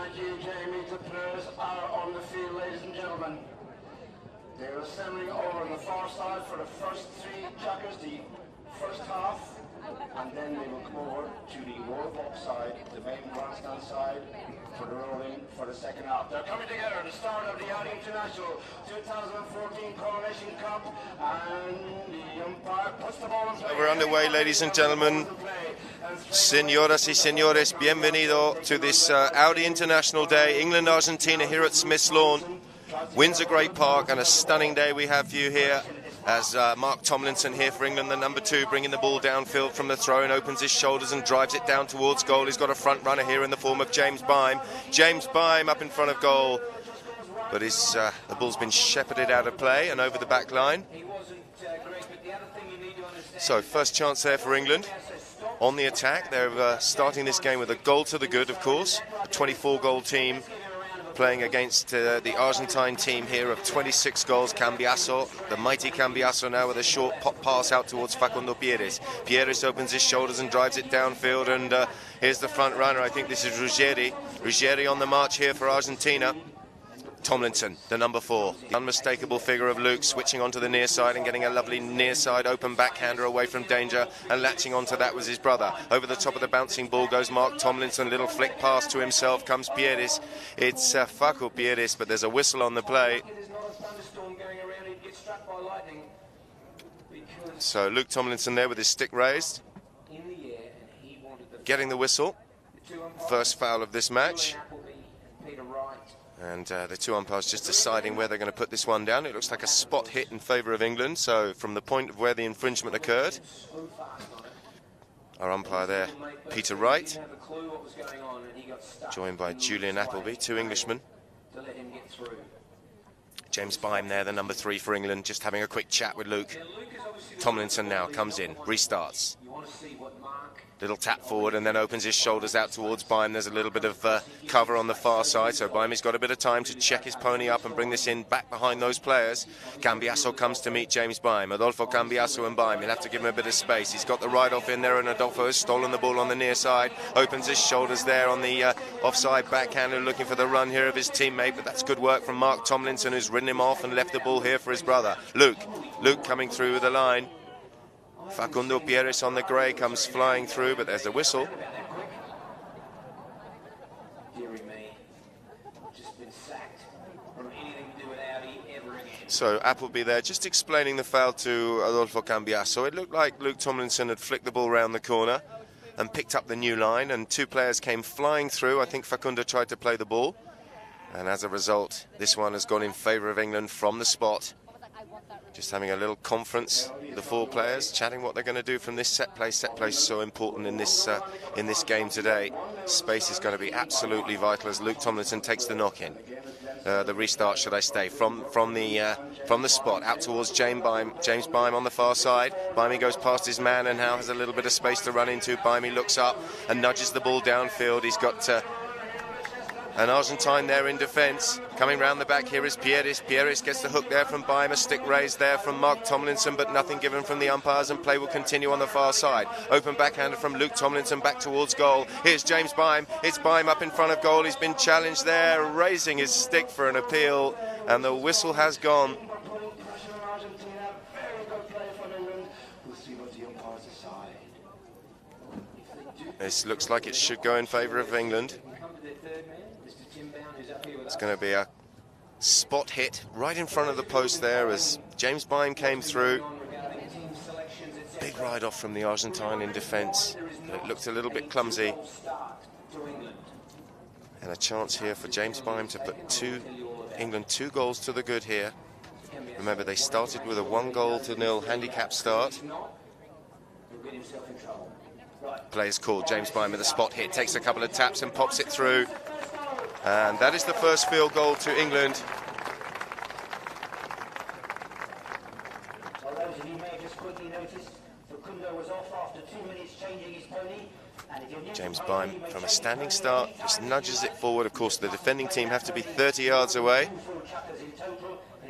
Thank you, Jamie. The players are on the field, ladies and gentlemen. They're assembling over on the far side for the first three jackers, the first half, and then they will come over to the roll-up side, the main grandstand side, for the rolling for the second half. They're coming together at the start of the Audi International 2014 Coronation Cup, and the umpire puts the ball in play. We're underway, ladies and gentlemen. Señoras y señores, bienvenido to this Audi International Day, England-Argentina here at Smith's Lawn. Windsor Great Park, and a stunning day we have for you here as Mark Tomlinson here for England, the number 2, bringing the ball downfield from the throw and opens his shoulders and drives it down towards goal. He's got a front runner here in the form of James Byme. James Byme up in front of goal, but the ball's been shepherded out of play and over the back line. So first chance there for England on the attack. They're starting this game with a goal to the good, of course. A 24-goal team playing against the Argentine team here of 26 goals. Cambiaso, the mighty Cambiaso now with a short pop pass out towards Facundo Pierres. Pierres opens his shoulders and drives it downfield, and here's the front runner. I think this is Ruggeri. Ruggeri on the march here for Argentina. Tomlinson, the number 4, the unmistakable figure of Luke, switching onto the near side and getting a lovely near side open backhander away from danger, and latching onto that was his brother. Over the top of the bouncing ball goes Mark Tomlinson, little flick pass to himself, comes Pierres. It's Facu Pierres, but there's a whistle on the play. So Luke Tomlinson there with his stick raised, getting the whistle. First foul of this match. And the two umpires just deciding where they're going to put this one down. It looks like a spot hit in favour of England. So from the point of where the infringement occurred, our umpire there, Peter Wright, joined by Julian Appleby, 2 Englishmen. James Byme there, the number 3 for England, just having a quick chat with Luke. Tomlinson now comes in, restarts. Little tap forward and then opens his shoulders out towards Byme. There's a little bit of cover on the far side, so Byme's got a bit of time to check his pony up and bring this in back behind those players. Cambiaso comes to meet James Byme. Adolfo Cambiaso and Byme. He'll have to give him a bit of space. He's got the ride-off in there, and Adolfo has stolen the ball on the near side. Opens his shoulders there on the offside backhander, looking for the run here of his teammate, but that's good work from Mark Tomlinson, who's ridden him off and left the ball here for his brother. Luke coming through the line. Facundo Pierres on the grey comes flying through, but there's a whistle. So Appleby there just explaining the foul to Adolfo Cambiaso. It looked like Luke Tomlinson had flicked the ball round the corner and picked up the new line, and 2 players came flying through. I think Facundo tried to play the ball, and as a result, this one has gone in favour of England from the spot. Just having a little conference, the 4 players chatting what they're going to do from this set play. Set play is so important in this game today. Space is going to be absolutely vital as Luke Tomlinson takes the knock-in. The restart, should I say, from the spot out towards James Byme on the far side. Byme goes past his man and now has a little bit of space to run into. Byme looks up and nudges the ball downfield. He's got an Argentine there in defence. Coming round the back here is Pierres. Pierres gets the hook there from Byme, a stick raised there from Mark Tomlinson, but nothing given from the umpires, and play will continue on the far side. Open backhander from Luke Tomlinson back towards goal. Here's James Byme. It's Byme up in front of goal. He's been challenged there, raising his stick for an appeal, and the whistle has gone. This looks like it should go in favour of England. It's going to be a spot hit right in front of the post there as James Byme came through. Big ride-off from the Argentine in defence. It looked a little bit clumsy. And a chance here for James Byme to put England 2 goals to the good here. Remember, they started with a 1-0 handicap start. Players called. James Byme with a spot hit, takes a couple of taps and pops it through. And that is the first field goal to England. James Byme from a standing start just nudges it forward. Of course, the defending team have to be 30 yards away.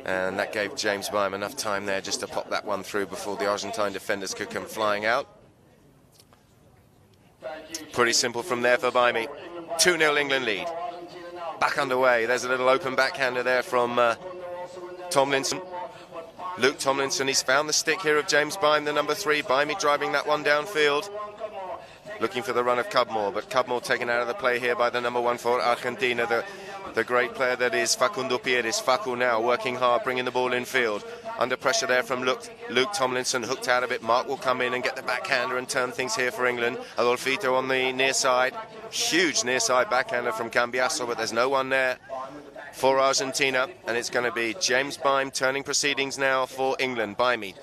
And that gave James Byme enough time there just to pop that one through before the Argentine defenders could come flying out. Pretty simple from there for Byme. 2-0 England lead. back underway. There's a little open backhander there from Tomlinson. Luke Tomlinson, he's found the stick here of James Bime, the number 3. Bimey driving that one downfield, looking for the run of Cudmore, but Cudmore taken out of the play here by the number 1 for Argentina, the great player that is Facundo Pieris. Facu now working hard, bringing the ball in field. Under pressure there from Luke Tomlinson, hooked out of it. Mark will come in and get the backhander and turn things here for England. Adolfito on the near side. Huge near side backhander from Cambiasso, but there's no one there for Argentina. And it's going to be James Bime turning proceedings now for England. Bimey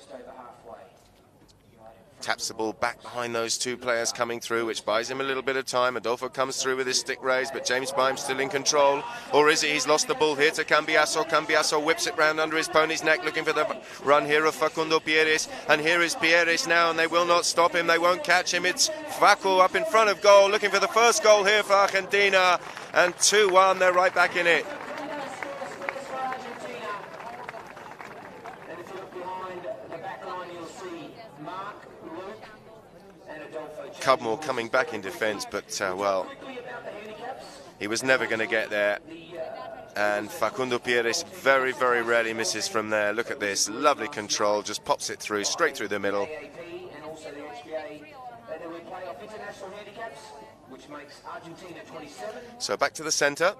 taps the ball back behind those two players coming through, which buys him a little bit of time. Adolfo comes through with his stick raised, but James Bime still in control. Or is he? He's lost the ball here to Cambiasso. Cambiasso whips it round under his pony's neck, looking for the run here of Facundo Pieris. And here is Pieris now, and they will not stop him. They won't catch him. It's Facu up in front of goal, looking for the first goal here for Argentina. And 2-1, they're right back in it. Cudmore coming back in defence, but well, he was never going to get there. And Facundo Pieris very, very rarely misses from there. Look at this, lovely control, just pops it through, straight through the middle. So back to the centre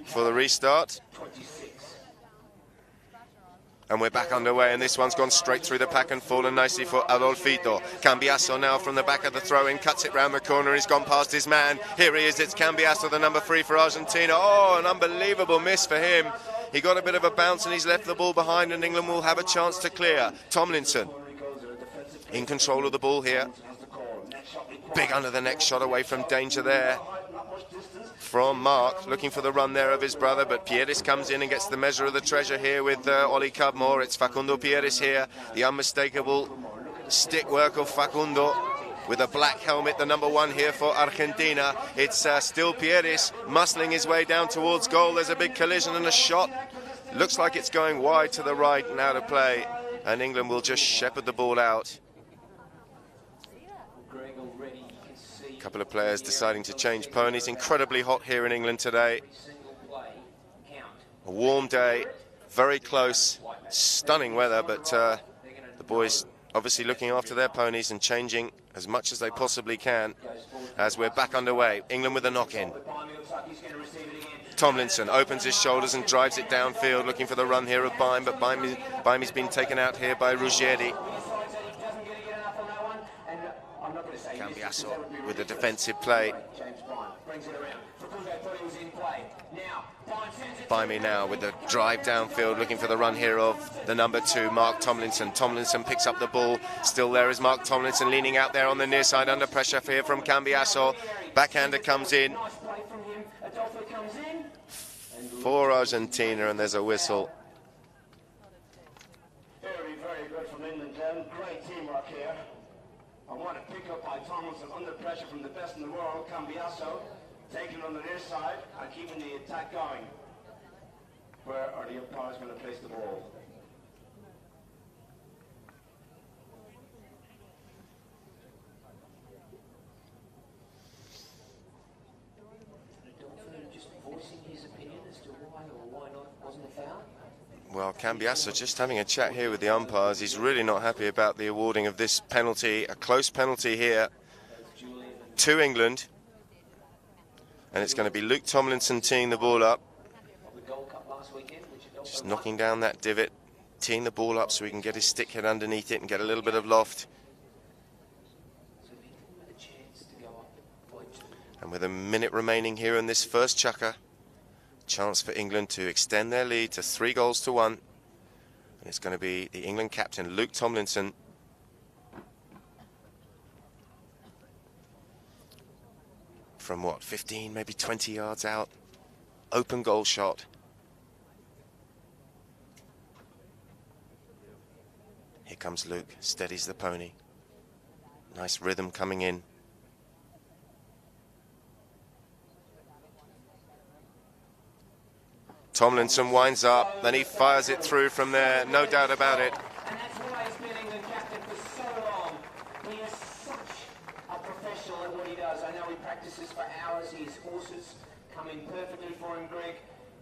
for the restart. And we're back underway, and this one's gone straight through the pack and fallen nicely for Adolfito. Cambiasso now from the back of the throw-in, cuts it round the corner, he's gone past his man. Here he is, it's Cambiasso, the number 3 for Argentina. Oh, an unbelievable miss for him. He got a bit of a bounce and he's left the ball behind, and England will have a chance to clear. Tomlinson in control of the ball here. Big under the neck shot away from danger there from Mark, looking for the run there of his brother, but Pieris comes in and gets the measure of the treasure here with Oli Cudmore. It's Facundo Pieris here, the unmistakable stick work of Facundo with a black helmet, the number 1 here for Argentina. It's still Pieris muscling his way down towards goal. There's a big collision and a shot. Looks like it's going wide to the right and out of play, and England will just shepherd the ball out. A couple of players deciding to change ponies. Incredibly hot here in England today. A warm day, very close, stunning weather, but the boys obviously looking after their ponies and changing as much as they possibly can as we're back underway. England with a knock-in. Tomlinson opens his shoulders and drives it downfield, looking for the run here of Bime, but Bimey's been taken out here by Ruggieri. Cambiasso with the defensive play. Bimey now with the drive downfield, looking for the run here of the number 2, Mark Tomlinson. Tomlinson picks up the ball. Still there is Mark Tomlinson leaning out there on the near side under pressure here from Cambiasso. Backhander comes in for Argentina, and there's a whistle. Very, very good from England, Jen. Great teamwork here. I want to pick up by Tomlinson under pressure from the best in the world, Cambiasso, taking it on the near side and keeping the attack going. Where are the umpires going to place the ball? Just voicing his opinion as to why or why not wasn't a foul? Well, Cambiasso just having a chat here with the umpires. He's really not happy about the awarding of this penalty. A close penalty here to England. And it's going to be Luke Tomlinson teeing the ball up. Just knocking down that divot, teeing the ball up so he can get his stick head underneath it and get a little bit of loft. And with a minute remaining here in this first chukker, chance for England to extend their lead to 3-1. And it's going to be the England captain, Luke Tomlinson. From what, 15, maybe 20 yards out. Open goal shot. Here comes Luke, steadies the pony. Nice rhythm coming in. Tomlinson winds up, then he fires it through from there, no doubt about it. And that's why he's been England captain for so long. He is such a professional at what he does. I know he practices for hours, he has horses come in perfectly for him, Greg.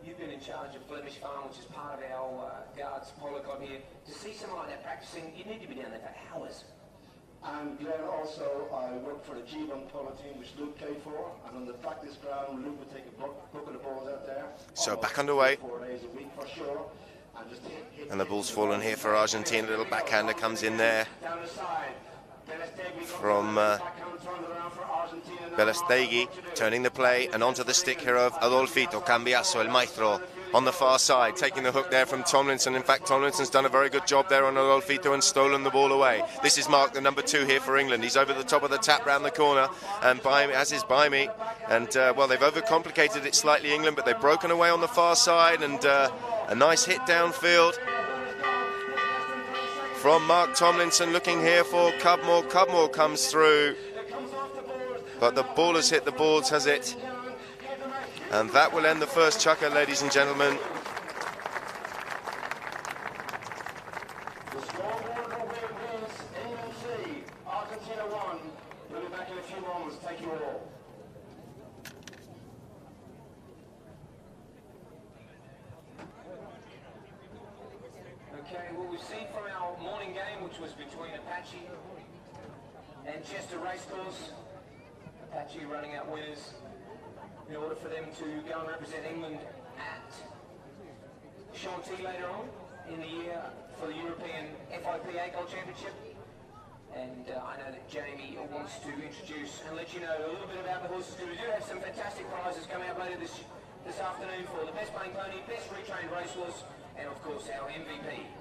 You've been in charge of Flemish Farm, which is part of our Guards Polo Club here. To see someone like that practicing, you need to be down there for hours. And Glenn, also, I worked for the G1 polo team, which Luke played for, and on the practice ground, Luke would take a bucket of balls out there. So back underway. 4 days a week for sure. And just hit And the ball's fallen here for Argentina. A little backhander comes in there down the side. from Belestegui, turning the play and onto the stick here of Adolfito Cambiaso, El Maestro, on the far side, taking the hook there from Tomlinson. In fact, Tomlinson's done a very good job there on Adolfito and stolen the ball away. This is Mark, the number 2 here for England. He's over the top of the tap round the corner, and as is Baimi. And, well, they've overcomplicated it slightly, England, but they've broken away on the far side, and a nice hit downfield from Mark Tomlinson, looking here for Cubmore. Cubmore comes through, but the ball has hit the boards, has it? And that will end the first chukker, ladies and gentlemen. The scoreboard is England 3, Argentina 1. We'll be back in a few moments. Take you all. Okay, well, we've seen from our morning game, which was between Apache and Chester Racecourse, Apache running out winners in order for them to go and represent England at Chantilly later on in the year for the European FIPA Gold Championship. And I know that Jamie wants to introduce and let you know a little bit about the horses, because we do have some fantastic prizes coming up later this afternoon for the best paying pony, best retrained racehorse, and of course our MVP.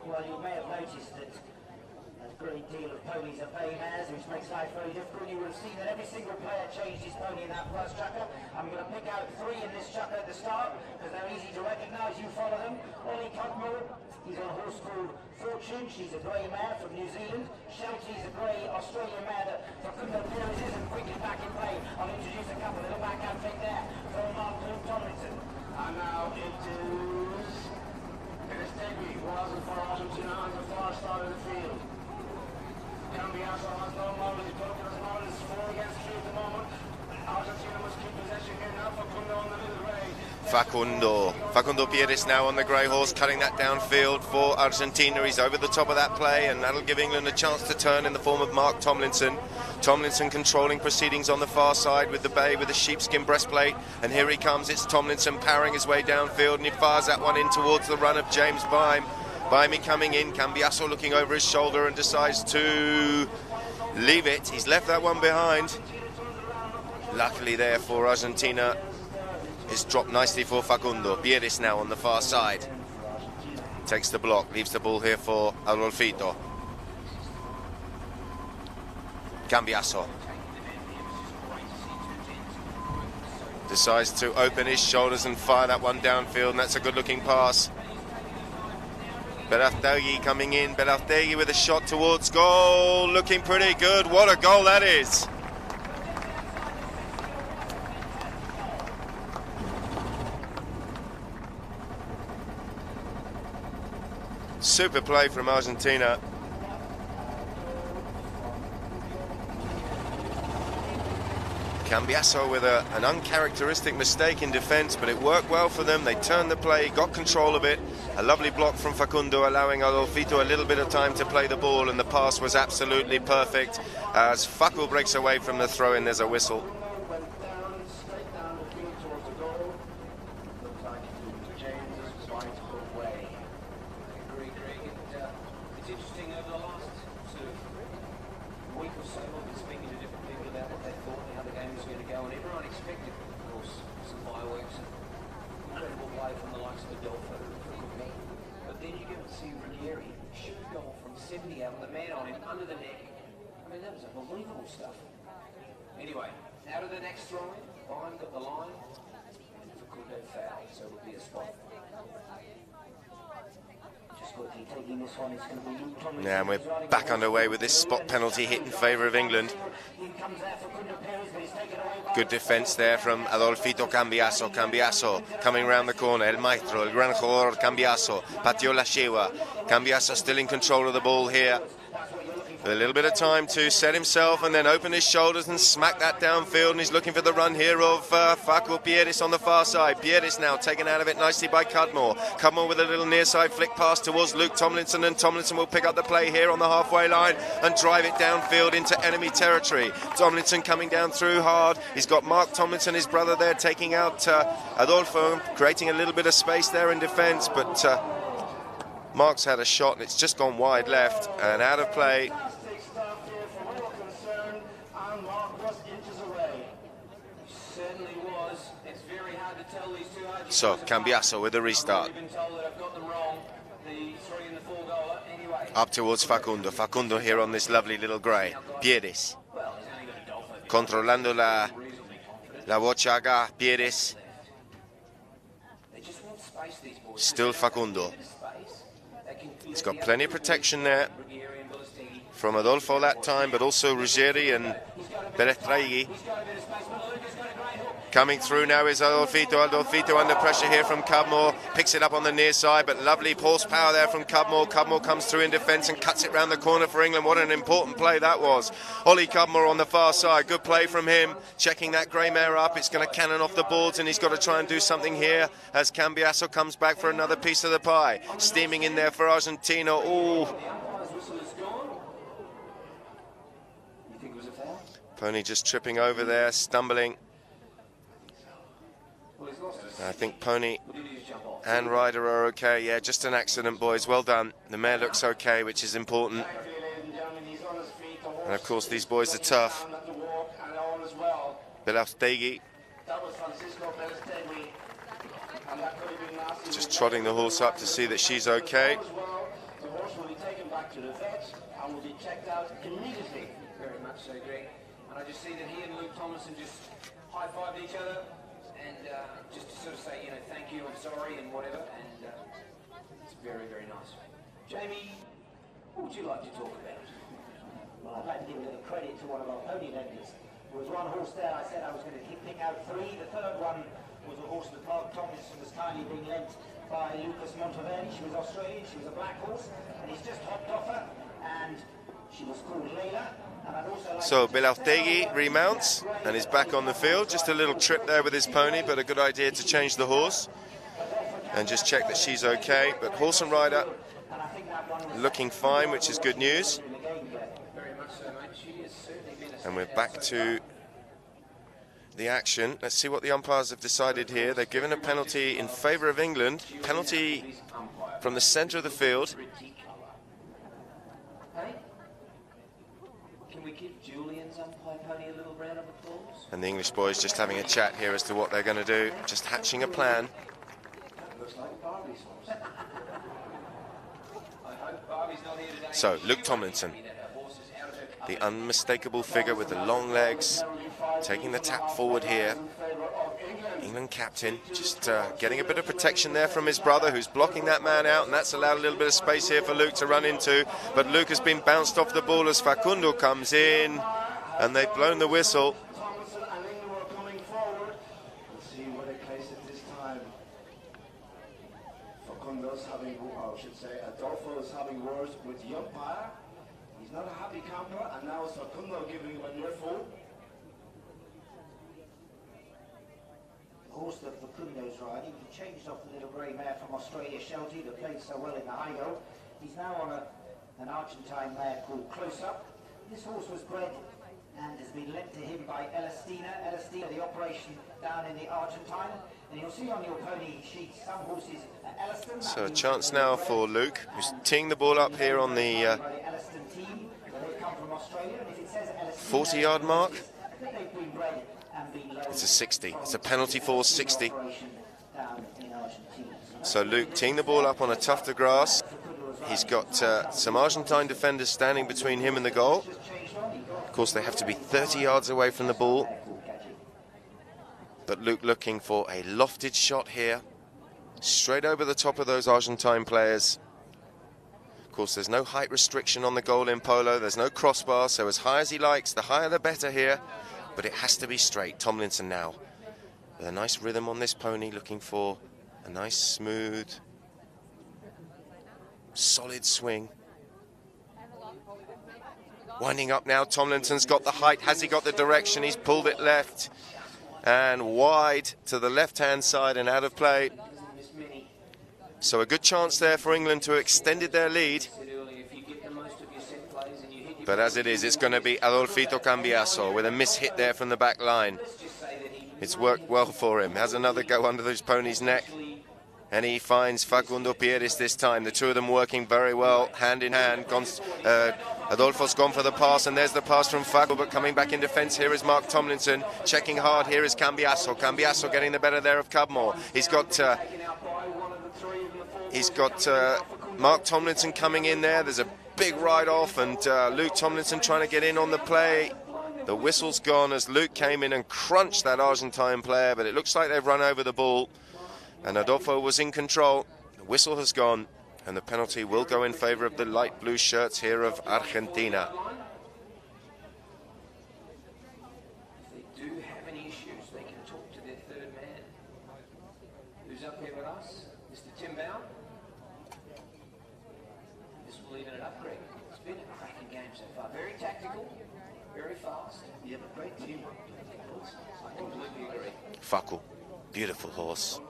Well, you may have noticed that a great deal of ponies are bay mares, which makes life very difficult. You will have seen that every single player changed his pony in that first chukker. I'm going to pick out 3 in this chukker at the start, because they're easy to recognise. You follow them. Ollie Cudmore, he's on a horse called Fortune. She's a grey mare from New Zealand. Shelty's a grey Australian mare that Facundo Perez isn't quickly back in play. I'll introduce a couple. Little backhand pick there from Mark Tomlinson. And now it is Belestegui, who has it for Argentina on the far side of the field. Cambiaso has no model, he's broken his model, it's 4 against 3 at the moment. Argentina must keep possession here now. Facundo on the middle grey. Facundo Pieris now on the grey horse, cutting that downfield for Argentina. He's over the top of that play, and that'll give England a chance to turn in the form of Mark Tomlinson. Tomlinson controlling proceedings on the far side with the bay with the sheepskin breastplate, and here he comes. It's Tomlinson powering his way downfield, and he fires that one in towards the run of James Baim. Baimi coming in, Cambiaso looking over his shoulder and decides to leave it. He's left that one behind. Luckily there for Argentina, it's dropped nicely for Facundo. Pieris now on the far side. Takes the block, leaves the ball here for Adolfito. Cambiaso decides to open his shoulders and fire that one downfield, and that's a good looking pass. Belestegui coming in, Belestegui with a shot towards goal, looking pretty good. What a goal that is! Super play from Argentina. Cambiaso with an uncharacteristic mistake in defence, but it worked well for them. They turned the play, got control of it. A lovely block from Facundo, allowing Adolfito a little bit of time to play the ball, and the pass was absolutely perfect. As Facu breaks away from the throw-in, there's a whistle. Anyway, out of the next throw-in, Baim got the line, and Facundo foul, so it'll be a spot. Yeah, and we're back underway with this spot penalty hit in favour of England. Good defence there from Adolfito Cambiaso. Cambiaso coming around the corner. El Maestro, el gran jugador Cambiaso. Pateó la Shewa. Cambiaso still in control of the ball here. With a little bit of time to set himself and then open his shoulders and smack that downfield, and he's looking for the run here of Facu Pieris on the far side. Pieris now taken out of it nicely by Cudmore. Cudmore with a little near side flick pass towards Luke Tomlinson, and Tomlinson will pick up the play here on the halfway line and drive it downfield into enemy territory. Tomlinson coming down through hard. He's got Mark Tomlinson, his brother, there taking out Adolfo, creating a little bit of space there in defence, but Mark's had a shot and it's just gone wide left and out of play. So Cambiasso with a restart. Up towards Facundo. Facundo here on this lovely little grey. Pieris. Controlando la bochaga. Pieris. Still Facundo. He's got plenty of protection there from Adolfo that time, but also Ruggeri and Berestraigi. Coming through now is Adolfito. Adolfito under pressure here from Cudmore. Picks it up on the near side, but lovely horsepower there from Cudmore. Cudmore comes through in defence and cuts it round the corner for England. What an important play that was. Ollie Cudmore on the far side. Good play from him. Checking that grey mare up. It's going to cannon off the boards, and he's got to try and do something here as Cambiasso comes back for another piece of the pie. Steaming in there for Argentina. Ooh. Pony just tripping over there, stumbling. I think Pony and rider are okay. Yeah, just an accident, boys. Well done. The mare looks okay, which is important. And of course, these boys are tough. Belastegui just trotting the horse up to see that she's okay. The horse will be taken back to the vet and will be checked out immediately. Very much so, Greg. And I just see that he and Luke Tomlinson just high-fived each other. And just to sort of say, you know, thank you, I'm sorry, and whatever, and it's very, very nice. Jamie, what would you like to talk about? Well, I'd like to give a little credit to one of our pony vendors. There was one horse there I said I was going to pick out three. The third one was a horse that Mark Tomlinson was kindly being lent by Lucas Monteverdi. She was Australian, she was a black horse, and he's just hopped off her, and she was called Layla. So Belastegui remounts and is back on the field. Just a little trip there with his pony, but a good idea to change the horse and just check that she's okay. But horse and rider looking fine, which is good news. And we're back to the action. Let's see what the umpires have decided here. They've given a penalty in favour of England. Penalty from the centre of the field. And the English boys just having a chat here as to what they're going to do, just hatching a plan. So, Luke Tomlinson, the unmistakable figure with the long legs, taking the tap forward here. England captain, just getting a bit of protection there from his brother, who's blocking that man out, and that's allowed a little bit of space here for Luke to run into. But Luke has been bounced off the ball as Facundo comes in, and they've blown the whistle. Tomlinson and England were coming forward. Let's see where they place it this time. Facundo's having, or I should say, Adolfo's having words with the umpire. He's not a happy camper, and now it's Facundo giving him a near full. The horse that Facundo's riding, he changed off the little grey mare from Australia, Shelty, that played so well in the high go. He's now on an Argentine mare called Close Up. This horse was bred and has been lent to him by Elastina, the operation down in the Argentine. And you'll see on your pony sheets some horses Elastin. So a chance now for Luke, who's teeing the ball up here on the 40-yard mark. It's a 60. It's a penalty for 60. So Luke teeing the ball up on a tuft of grass. He's got some Argentine defenders standing between him and the goal. Of course, they have to be 30 yards away from the ball. But Luke looking for a lofted shot here, straight over the top of those Argentine players. Of course, there's no height restriction on the goal in polo. There's no crossbar, so as high as he likes, the higher the better here. But it has to be straight. Tomlinson now with a nice rhythm on this pony, looking for a nice, smooth, solid swing. Winding up now, Tomlinson's got the height. Has he got the direction? He's pulled it left and wide to the left-hand side and out of play. So a good chance there for England to have extended their lead. But as it is, it's going to be Adolfito Cambiaso with a miss-hit there from the back line. It's worked well for him. Has another go under his pony's neck. And he finds Facundo Pieris this time. The two of them working very well, hand in hand. Adolfo's gone for the pass, and there's the pass from Facu, but coming back in defence here is Mark Tomlinson. Checking hard, here is Cambiaso. Cambiaso getting the better there of Cudmore. He's got Mark Tomlinson coming in there. There's a big ride-off, and Luke Tomlinson trying to get in on the play. The whistle's gone as Luke came in and crunched that Argentine player, but it looks like they've run over the ball. And Adolfo was in control. The whistle has gone, and the penalty will go in favour of the light blue shirts here of Argentina. If they do have any issues, they can talk to their third man. Who's up here with us? Mr. Tim Bow. This will even it up, Greg. It's been a cracking game so far. Very tactical, very fast. Yeah, but great teamwork. I completely agree. Facu, beautiful horse.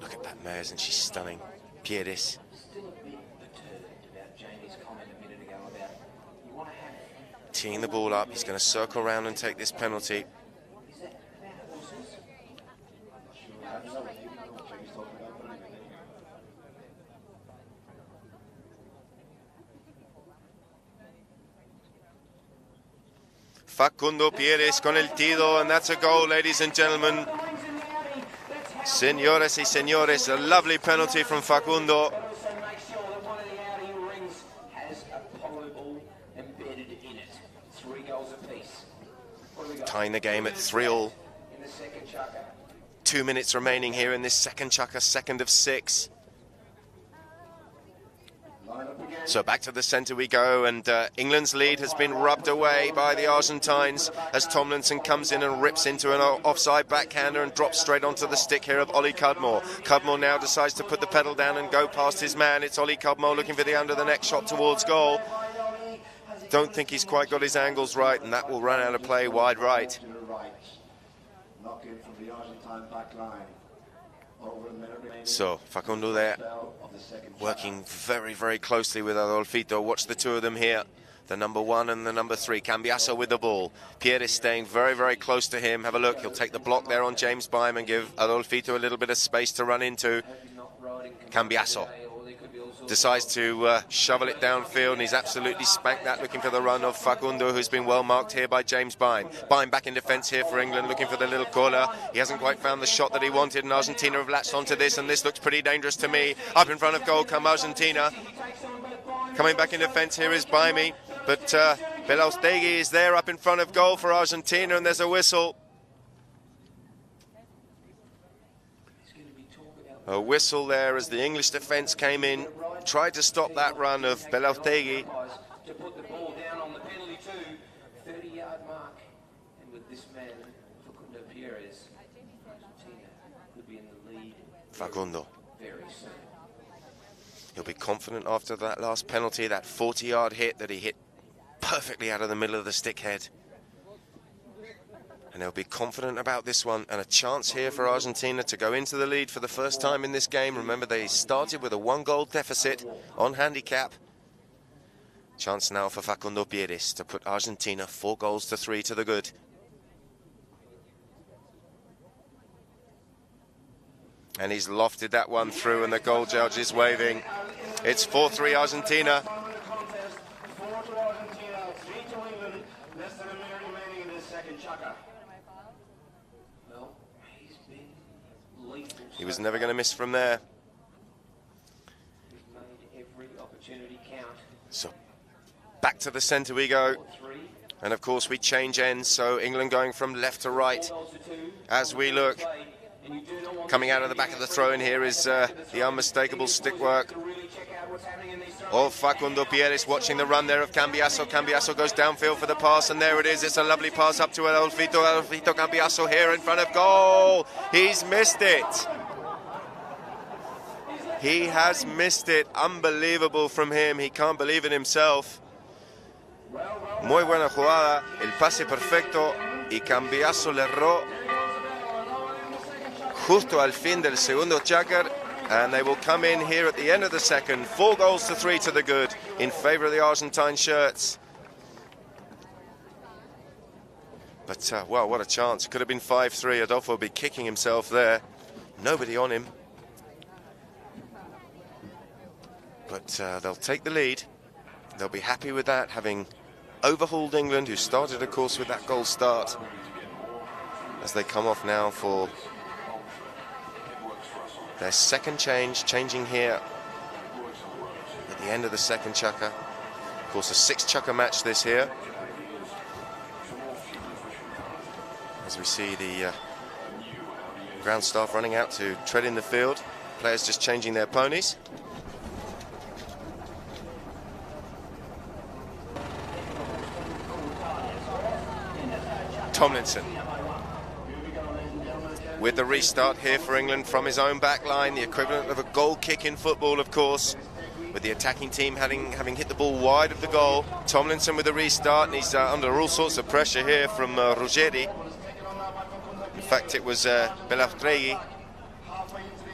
Look at that mare, isn't she stunning? Pieris. Still a bit perturbed about Jamie's comment a minute ago about you want to have. Teeing the ball up, he's going to circle around and take this penalty. Is that about horses? Facundo Pieris con el tiro, and that's a goal, ladies and gentlemen. Señores y señores, a lovely penalty from Facundo. Also make sure that one of the Audi rings has a polo ball embedded in it. 3 goals apiece. What do we got? Tying the game at 3-3. In the second chucker. 2 minutes remaining here in this second chukker, second of 6. So back to the centre we go, and England's lead has been rubbed away by the Argentines as Tomlinson comes in and rips into an offside backhander and drops straight onto the stick here of Ollie Cudmore. Cudmore now decides to put the pedal down and go past his man. It's Ollie Cudmore looking for the under the neck shot towards goal. Don't think he's quite got his angles right, and that will run out of play wide right. Knock in from the Argentine back line. So Facundo there, working very, very closely with Adolfito. Watch the two of them here, the number 1 and the number 3. Cambiaso with the ball. Pierre is staying very, very close to him. Have a look. He'll take the block there on James Bime and give Adolfito a little bit of space to run into. Cambiaso decides to shovel it downfield, and he's absolutely spanked that, looking for the run of Facundo, who's been well marked here by James Bime. Bime back in defence here for England, looking for the little corner. He hasn't quite found the shot that he wanted, and Argentina have latched onto this, and this looks pretty dangerous to me. Up in front of goal come Argentina. Coming back in defence here is Bimey, but Belaustegui is there up in front of goal for Argentina, and there's a whistle. A whistle there as the English defence came in, tried to stop that run of Belaustegui. To put the ball down on the penalty too, 30-yard mark, and with this man, Facundo Pieris, Argentina could be in the lead. Facundo. Very soon. He'll be confident after that last penalty, that 40-yard hit that he hit perfectly out of the middle of the stick head. And they'll be confident about this one, and a chance here for Argentina to go into the lead for the first time in this game. Remember, they started with a 1-goal deficit on handicap. Chance now for Facundo Pieris to put Argentina 4-3 to the good. And he's lofted that one through, and the goal judge is waving. It's 4-3 Argentina. 4 to Argentina, 3 to England. Less than a minute remaining in this second chukker. Well, he's been lethal. He was never going to miss from there. He's made every opportunity count. So back to the centre we go. 4-3. And of course we change ends, so England going from left to right as we look. Coming out of the back of the throw-in here is the unmistakable stick work of Facundo Pieris, watching the run there of Cambiaso. Cambiaso goes downfield for the pass, and there it is. It's a lovely pass up to Adolfito. Adolfito Cambiaso here in front of goal. He's missed it. He has missed it. Unbelievable from him. He can't believe it himself. Well, Muy buena jugada, el pase perfecto y Cambiaso le erró justo al fin del segundo chakra, and they will come in here at the end of the second. 4 goals to 3 to the good in favour of the Argentine shirts. But, well, what a chance. Could have been 5-3. Adolfo would be kicking himself there. Nobody on him. But they'll take the lead. They'll be happy with that, having overhauled England, who started, of course, with that goal start. As they come off now for their second change, changing here at the end of the second chukka. Of course, a 6 chukka match this here. As we see the ground staff running out to tread in the field. Players just changing their ponies. Tomlinson with the restart here for England from his own back line, the equivalent of a goal kick in football, of course, with the attacking team having hit the ball wide of the goal. Tomlinson with the restart, and he's under all sorts of pressure here from Ruggeri. In fact, it was Belastregui,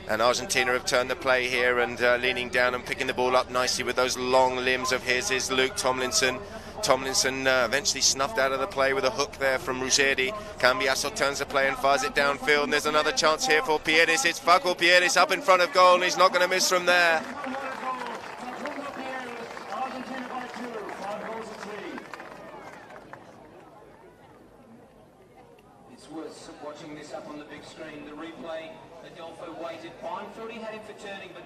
and Argentina have turned the play here, and leaning down and picking the ball up nicely with those long limbs of his is Luke Tomlinson. Tomlinson eventually snuffed out of the play with a hook there from Ruggeri. Cambiaso turns the play and fires it downfield, and there's another chance here for Pieris. It's Facu Pieris up in front of goal, and he's not going to miss from there. It's worth watching this up on the big screen. The replay, Adolfo waited. Bindfield, he had him for turning, but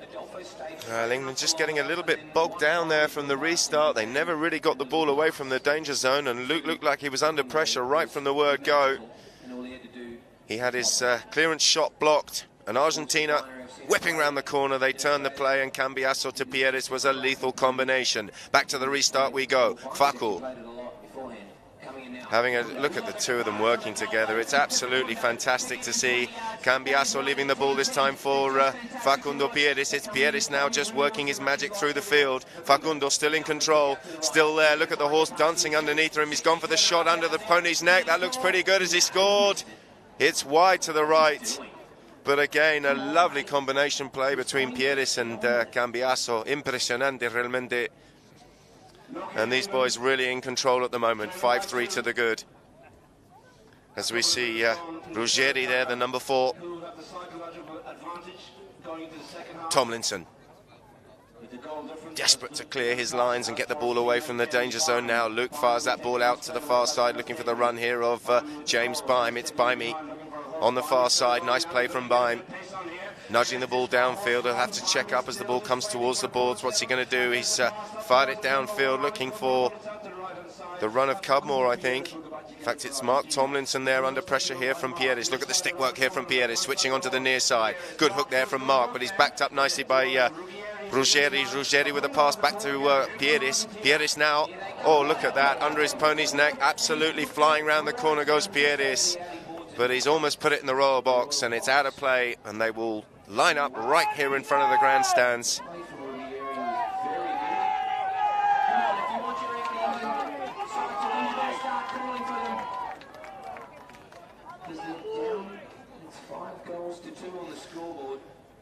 Adolfo stayed. England just getting a little bit bogged down there from the restart. They never really got the ball away from the danger zone, and Luke looked like he was under pressure right from the word go. He had his clearance shot blocked, and Argentina whipping round the corner. They turned the play, and Cambiaso to Pieris was a lethal combination. Back to the restart we go. Facu having a look at the two of them working together. It's absolutely fantastic to see. Cambiaso leaving the ball this time for Facundo Pieris. It's Pieris now just working his magic through the field. Facundo still in control, still there. Look at the horse dancing underneath him. He's gone for the shot under the pony's neck. That looks pretty good as he scored. It's wide to the right. But again, a lovely combination play between Pieris and Cambiaso. Impresionante realmente. And these boys really in control at the moment. 5-3 to the good. As we see Ruggeri there, the number 4. Tomlinson. Desperate to clear his lines and get the ball away from the danger zone now. Luke fires that ball out to the far side, looking for the run here of James Bime. It's Bimey on the far side. Nice play from Bime. Nudging the ball downfield. He'll have to check up as the ball comes towards the boards. What's he going to do? He's fired it downfield, looking for the run of Cudmore, I think. In fact, it's Mark Tomlinson there under pressure here from Pieris. Look at the stick work here from Pieris, switching onto the near side. Good hook there from Mark, but he's backed up nicely by Ruggeri. Ruggeri with a pass back to Pieris. Pieris now, oh, look at that, under his pony's neck, absolutely flying round the corner goes Pieris. But he's almost put it in the royal box, and it's out of play, and they will line up right here in front of the grandstands.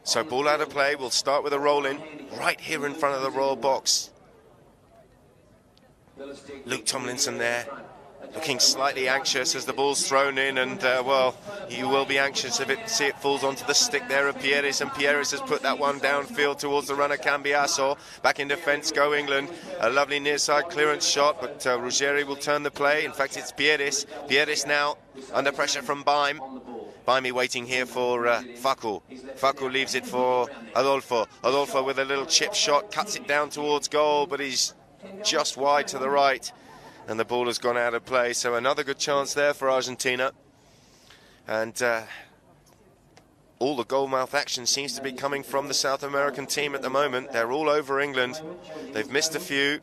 So ball out of play. We'll start with a roll-in right here in front of the royal box. Luke Tomlinson there, looking slightly anxious as the ball's thrown in, and well, you will be anxious if see it falls onto the stick there of Pieris, and Pieris has put that one downfield towards the runner Cambiaso. Back in defence go England. A lovely near side clearance shot, but Ruggeri will turn the play. In fact, it's Pieris. Pieris now under pressure from Bime. Bimey waiting here for Facu. Facu leaves it for Adolfo. Adolfo with a little chip shot, cuts it down towards goal, but he's just wide to the right, and the ball has gone out of play. So another good chance there for Argentina. And all the goalmouth action seems to be coming from the South American team at the moment. They're all over England. They've missed a few,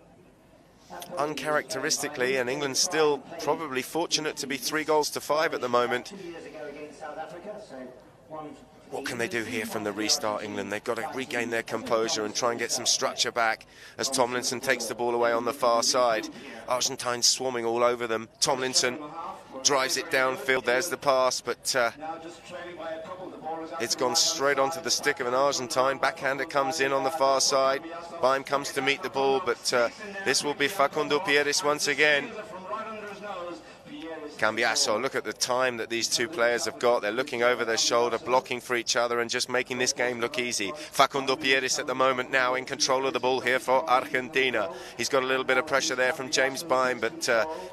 uncharacteristically, and England's still probably fortunate to be 3 goals to 5 at the moment. 2 years ago against South Africa, so What can they do here from the restart, England? They've got to regain their composure and try and get some structure back as Tomlinson takes the ball away on the far side. Argentine swarming all over them. Tomlinson drives it downfield. There's the pass, but it's gone straight onto the stick of an Argentine. Backhander comes in on the far side. Baim comes to meet the ball, but this will be Facundo Pieris once again. Cambiasso, look at the time that these two players have got. They're looking over their shoulder, blocking for each other and just making this game look easy. Facundo Pieris at the moment now in control of the ball here for Argentina. He's got a little bit of pressure there from James Baim, but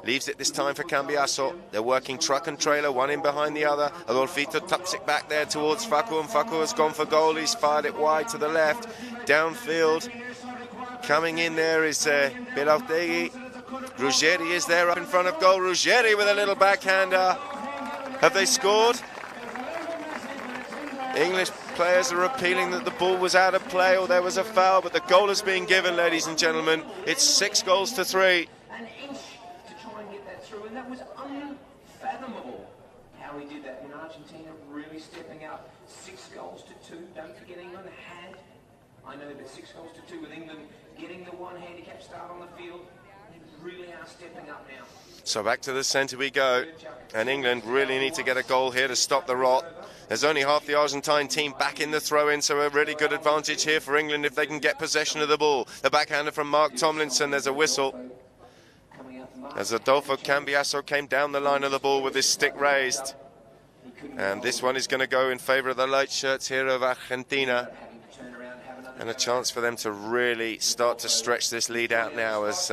leaves it this time for Cambiasso. They're working truck and trailer, one in behind the other. Adolfito taps it back there towards Facu, and Facu has gone for goal. He's fired it wide to the left, downfield. Coming in there is Belautegui. Ruggeri is there up in front of goal. Ruggeri with a little backhander. Have they scored? English players are appealing that the ball was out of play or there was a foul, but the goal has been given, ladies and gentlemen. It's 6 goals to 3. An inch to try and get that through, and that was unfathomable how he did that. In Argentina really stepping up. 6 goals to 2. Don't forget England had, I know, but 6 goals to 2 with England getting the one handicap start on the field. Really are stepping up now. So back to the centre we go, and England really need to get a goal here to stop the rot. There's only half the Argentine team back in the throw-in, so a really good advantage here for England if they can get possession of the ball. The backhander from Mark Tomlinson, there's a whistle. As Adolfo Cambiasso came down the line of the ball with his stick raised. And this one is going to go in favour of the light shirts here of Argentina. And a chance for them to really start to stretch this lead out now as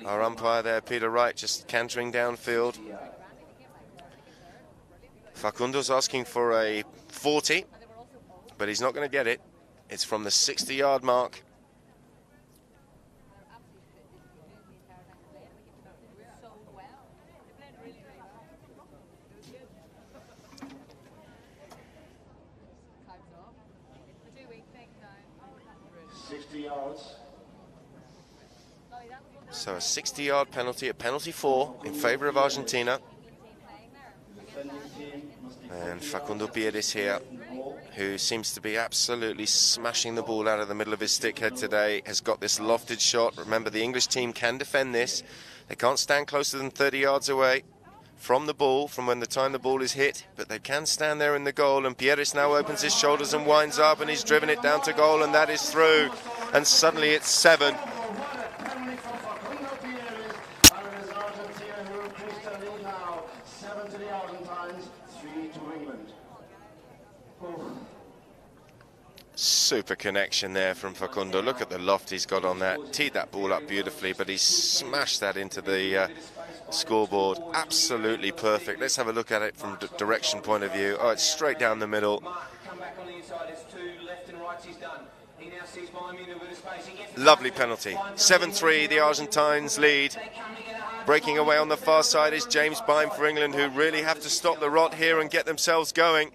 our umpire there, Peter Wright, just cantering downfield. Facundo's asking for a 40, but he's not going to get it. It's from the 60-yard mark. So a 60-yard penalty, a penalty 4 in favour of Argentina. And Facundo Pieris here, who seems to be absolutely smashing the ball out of the middle of his stick head today, has got this lofted shot. Remember, the English team can defend this. They can't stand closer than 30 yards away from the ball, from when the time the ball is hit, but they can stand there in the goal, and Pieris now opens his shoulders and winds up, and he's driven it down to goal, and that is through. And suddenly it's 7. Super connection there from Facundo. Look at the loft he's got on that. Teed that ball up beautifully, but he's smashed that into the scoreboard. Absolutely perfect. Let's have a look at it from the direction point of view. Oh, it's straight down the middle. Lovely penalty. 7-3, the Argentines lead. Breaking away on the far side is James Baim for England, who really have to stop the rot here and get themselves going.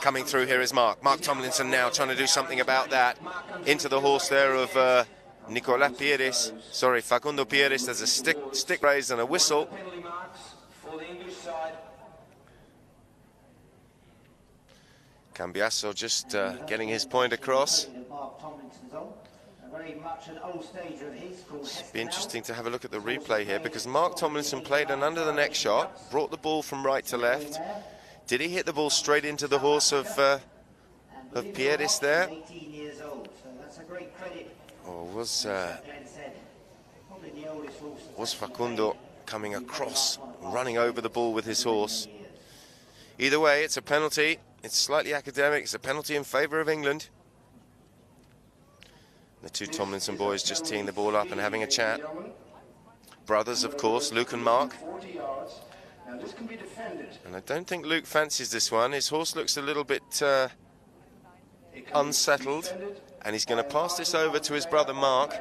Coming through here is Mark Tomlinson now trying to do something about that. Into the horse there of Nicolas Pieris. Sorry, Facundo Pieris. There's a stick raised and a whistle. Cambiasso just getting his point across. It'll be interesting to have a look at the replay here, because Mark Tomlinson played an under the neck shot, brought the ball from right to left. Did he hit the ball straight into the horse of Pieris there? Or was Facundo coming across, running over the ball with his horse? Either way, it's a penalty. It's slightly academic. It's a penalty in favour of England. The two Tomlinson boys just teeing the ball up and having a chat. Brothers, of course, Luke and Mark. And I don't think Luke fancies this one. His horse looks a little bit unsettled, and he's going to pass this over to his brother Mark.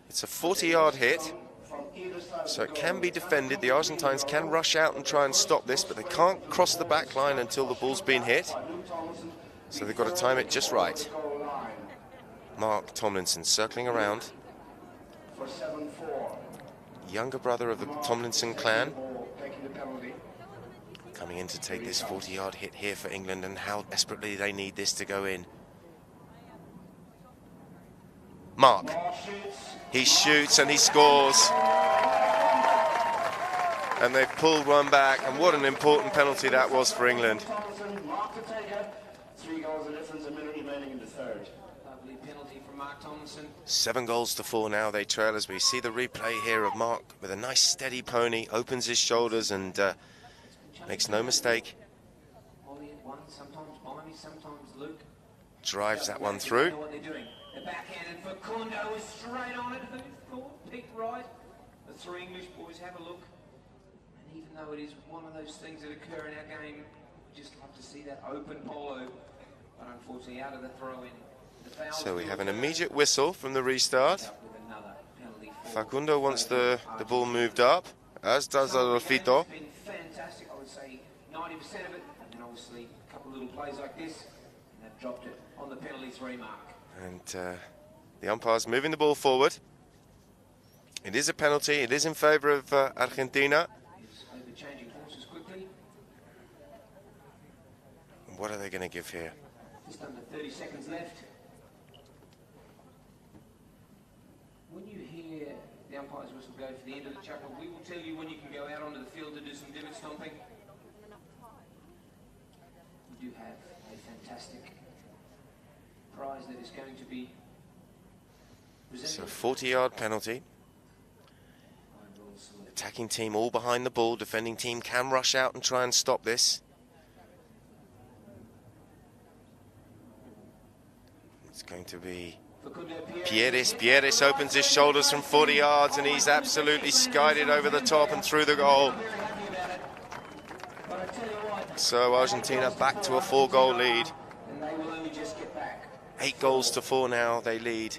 It's a 40-yard hit, so it can be defended. The Argentines can rush out and try and stop this, but they can't cross the back line until the ball's been hit. So they've got to time it just right. Mark Tomlinson circling around. Younger brother of the Tomlinson clan. coming in to take this 40-yard hit here for England, and how desperately they need this to go in. Mark. He shoots and he scores. And they've pulled one back, and what an important penalty that was for England. 3 goals of difference, a minute remaining in the third. Lovely penalty from Mark Tomlinson. 7-4 now they trail, as we see the replay here of Mark with a nice steady pony, opens his shoulders and makes no mistake. Ollie at one, sometimes Blimey, sometimes Luke. Drives that one through. What they're doing. The backhand and Facundo is straight on it. Who thought? Picked right. The 3 English boys have a look. And even though it is one of those things that occur in our game, we just love to see that open polo. But unfortunately out of the throw-in. So we have an immediate whistle from the restart. Facundo wants the ball moved up, as does Adolfito. It's been fantastic, I would say 90% of it, and then obviously a couple of little plays like this, and they've dropped it on the penalty 3 mark. And the umpire's moving the ball forward. It is a penalty, it is in favour of Argentina. He's overchanging horses quickly. And what are they going to give here? Just under 30 seconds left. When you hear the umpire's whistle go for the end of the chuckle, we will tell you when you can go out onto the field to do some divot stomping. We do have a fantastic prize that is going to be presented. So 40-yard penalty. Attacking team all behind the ball. Defending team can rush out and try and stop this. It's going to be Pieris. Pieris opens his shoulders from 40 yards and he's absolutely skied it over the top and through the goal. So Argentina back to a 4-goal lead. 8-4 now they lead.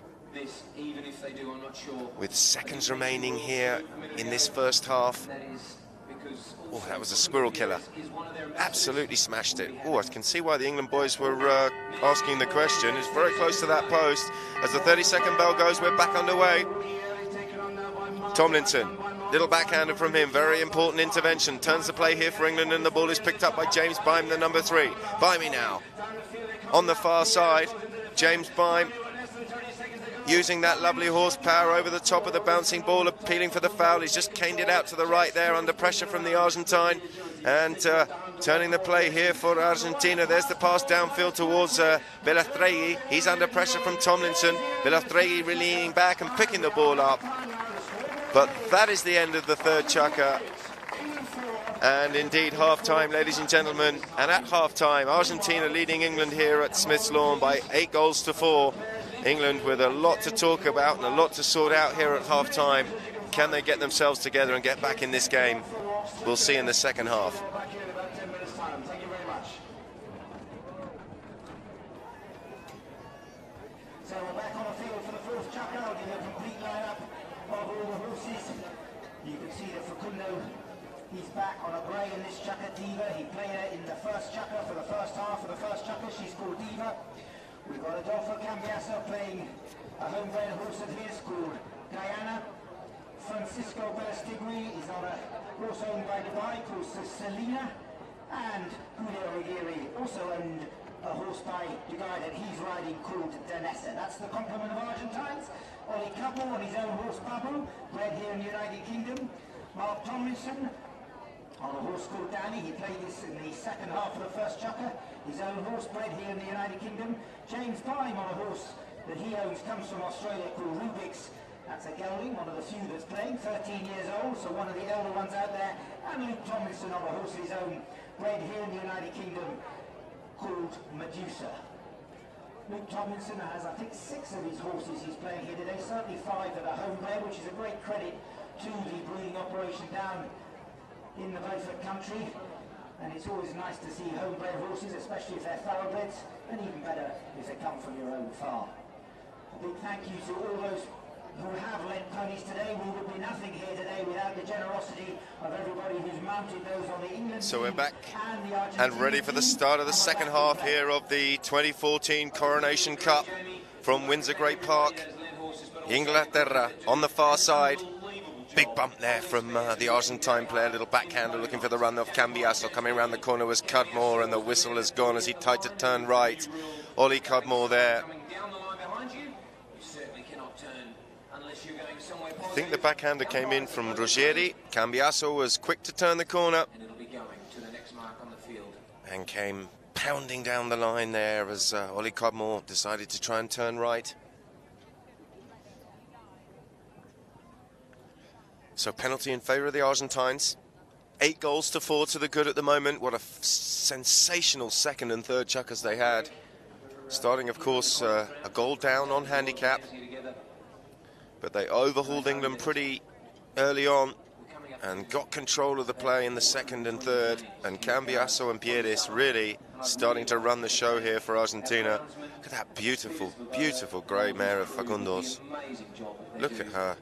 With seconds remaining here in this first half. Oh, that was a squirrel killer. Absolutely smashed it. Oh, I can see why the England boys were asking the question. It's very close to that post. As the 30-second bell goes, we're back underway. Tomlinson, little backhander from him. Very important intervention. Turns the play here for England, and the ball is picked up by James Bime, the number 3. Bimey now. On the far side, James Bime using that lovely horsepower over the top of the bouncing ball, appealing for the foul. He's just caned it out to the right there under pressure from the Argentine, and turning the play here for Argentina. There's the pass downfield towards Belastregui. He's under pressure from Tomlinson. Belastregui leaning back and picking the ball up. But that is the end of the third chukker. And indeed half-time, ladies and gentlemen. And at half-time, Argentina leading England here at Smith's Lawn by 8-4. England with a lot to talk about and a lot to sort out here at half-time. Can they get themselves together and get back in this game? We'll see in the second half. So we're back on the field for the fourth chukker. I'll give you a complete lineup of all the horses. You can see that Facundo, he's back on a grey in this chukker, Diva. He played her in the first chukker for the first half of the first chukker. She's called Diva. We've got Adolfo Cambiasso playing a homebred horse of his called Diana. Francisco Bellastigui is on a horse owned by Dubai called Selena. And Julio Aguirre also owned a horse by Dubai that he's riding called Danessa. That's the complement of Argentines. Ollie Couple on his own horse Babu, bred here in the United Kingdom. Mark Tomlinson on a horse called Danny. He played this in the second half of the first chukker. His own horse bred here in the United Kingdom. James Bime on a horse that he owns, comes from Australia, called Rubik's. That's a gelding, one of the few that's playing, 13 years old, so one of the elder ones out there. And Luke Tomlinson on a horse of his own, bred here in the United Kingdom, called Medusa. Luke Tomlinson has, I think, 6 of his horses he's playing here today, certainly 5 that are homebred, which is a great credit to the breeding operation down in the Beaufort country. And it's always nice to see homebred horses, especially if they're thoroughbreds, and even better if they come from your own farm. A big thank you to all those who have lent ponies today. We would be nothing here today without the generosity of everybody who's mounted those on the England So we're back and ready for the start of the second half here of the 2014 Coronation Cup from Windsor Great Park, Inglaterra, on the far side. Big bump there from the Argentine player, little backhander looking for the run of Cambiasso. Coming around the corner was Cudmore, and the whistle has gone as he tried to turn right. Ollie Cudmore there. I think the backhander came in from Ruggeri. Cambiasso was quick to turn the corner and came pounding down the line there as Ollie Cudmore decided to try and turn right. So penalty in favour of the Argentines. 8 goals to 4 to the good at the moment. What a sensational second and third chuckers they had. Starting, of course, a goal down on handicap. But they overhauled England pretty early on and got control of the play in the second and third. And Cambiasso and Pieris really starting to run the show here for Argentina. Look at that beautiful, beautiful grey mare of Facundo's. Look at her.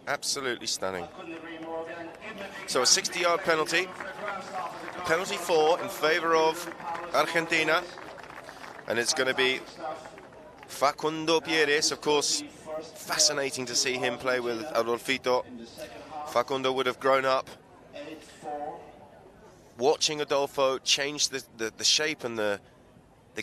Absolutely stunning. So a 60-yard penalty. Penalty 4 in favour of Argentina. And it's going to be Facundo Pieris. Of course, fascinating to see him play with Adolfito. Facundo would have grown up watching Adolfo change the shape and the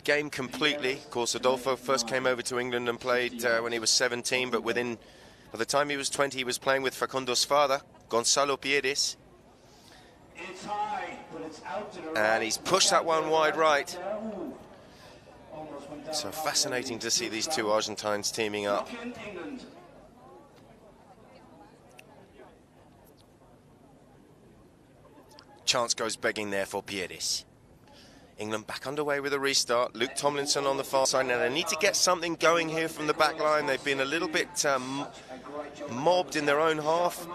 game completely. Of course, Adolfo first came over to England and played when he was 17, but by the time he was 20, he was playing with Facundo's father, Gonzalo Pieris. And he's pushed that one wide right. So fascinating to see these two Argentines teaming up. Chance goes begging there for Pieris. England back underway with a restart. Luke Tomlinson on the far side. Now they need to get something going here from the back line. They've been a little bit mobbed in their own half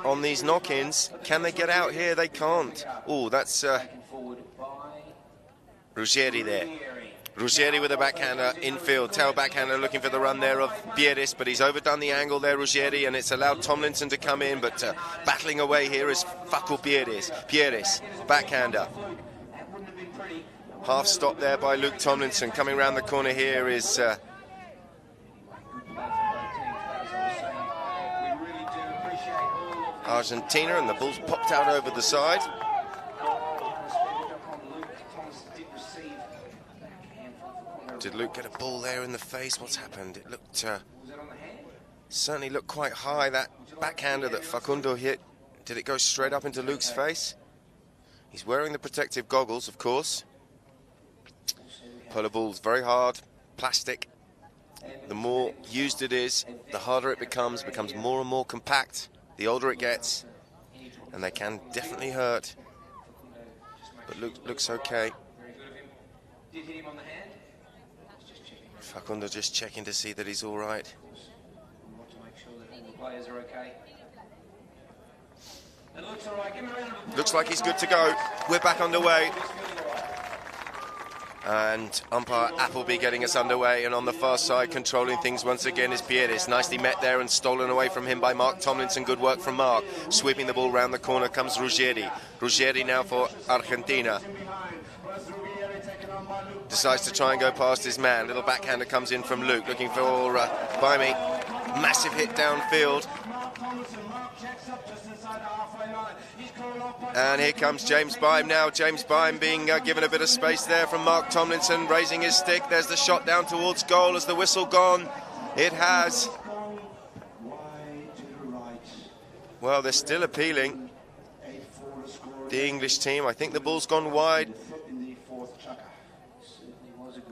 on these knock-ins. Can they get out here? They can't. Oh, that's Ruggeri there. Ruggeri with a backhander infield. Tail backhander looking for the run there of Pieris, but he's overdone the angle there, Ruggeri, and it's allowed Tomlinson to come in, but battling away here is Facu Pieris. Pieris, backhander. Half stop there by Luke Tomlinson. Coming around the corner here is Argentina, and the ball's popped out over the side. Did Luke get a ball there in the face? What's happened? It looked certainly looked quite high. That backhander that Facundo hit, did it go straight up into Luke's face? He's wearing the protective goggles, of course. Polo ball's very hard, plastic. The more used it is, the harder it becomes more and more compact the older it gets, and they can definitely hurt. But looks okay. Facundo just checking to see that he's all right. Looks like he's good to go. We're back underway. And umpire Appleby getting us underway, and on the far side controlling things once again is Pieris. Nicely met there and stolen away from him by Mark Tomlinson. Good work from Mark. Sweeping the ball round the corner comes Ruggeri. Ruggeri now for Argentina. Decides to try and go past his man. Little backhander comes in from Luke, looking for Bimey. Massive hit downfield. And here comes James Bime now. James Bime being given a bit of space there from Mark Tomlinson, raising his stick. There's the shot down towards goal. Has the whistle gone? It has. Well, they're still appealing. The English team. I think the ball's gone wide.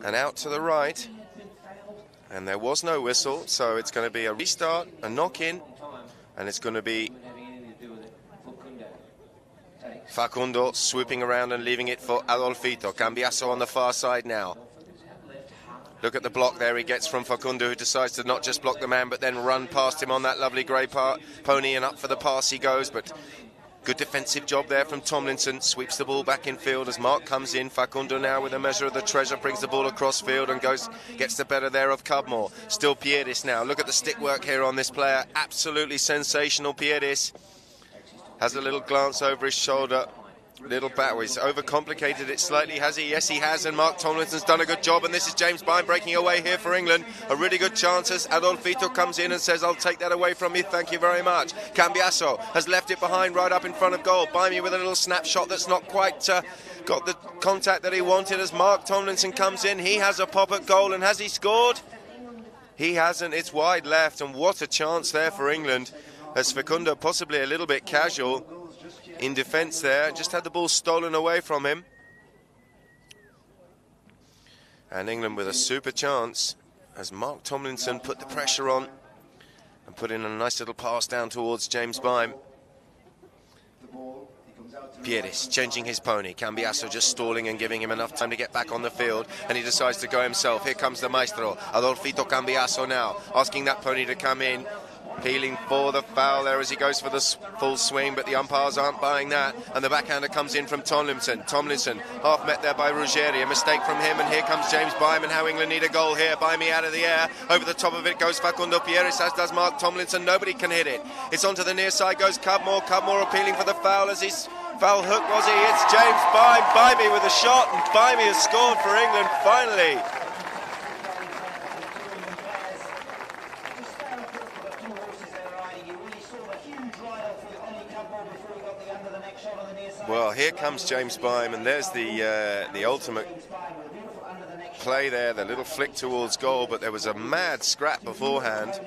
And out to the right. And there was no whistle, so it's going to be a restart, a knock-in, and it's going to be Facundo swooping around and leaving it for Adolfito. Cambiasso on the far side now. Look at the block there he gets from Facundo, who decides to not just block the man, but then run past him on that lovely grey pony, and up for the pass he goes, but good defensive job there from Tomlinson. Sweeps the ball back in field as Mark comes in. Facundo now with a measure of the treasure, brings the ball across field and gets the better there of Cudmore. Still Pieris now. Look at the stick work here on this player. Absolutely sensational. Pieris has a little glance over his shoulder little battle. He's overcomplicated it slightly, has he? Yes, he has, and Mark Tomlinson's done a good job, and this is James Byrne breaking away here for England. A really good chance as Adolfito comes in and says, I'll take that away from you, thank you very much. Cambiasso has left it behind right up in front of goal. Byrne with a little snapshot that's not quite got the contact that he wanted as Mark Tomlinson comes in. He has a pop at goal, and has he scored? He hasn't. It's wide left, and what a chance there for England as Facundo, possibly a little bit casual in defence there, just had the ball stolen away from him. And England with a super chance as Mark Tomlinson put the pressure on and put in a nice little pass down towards James Byrne. Pieris changing his pony. Cambiasso just stalling and giving him enough time to get back on the field, and he decides to go himself. Here comes the maestro, Adolfito Cambiasso now, asking that pony to come in. Peeling for the foul there as he goes for the full swing, but the umpires aren't buying that, and the backhander comes in from Tomlinson. Tomlinson half met there by Ruggeri, a mistake from him, and here comes James Byrne, and how England need a goal here. Byrne out of the air, over the top of it goes Facundo Pieris, as does Mark Tomlinson. Nobody can hit it. It's onto the near side goes Cudmore appealing for the foul as he's foul hook, was he? It's James Byrne. Byrne with a shot, and Byrne has scored for England finally. Well, here comes James Byrne, and there's the ultimate play there, the little flick towards goal, but there was a mad scrap beforehand,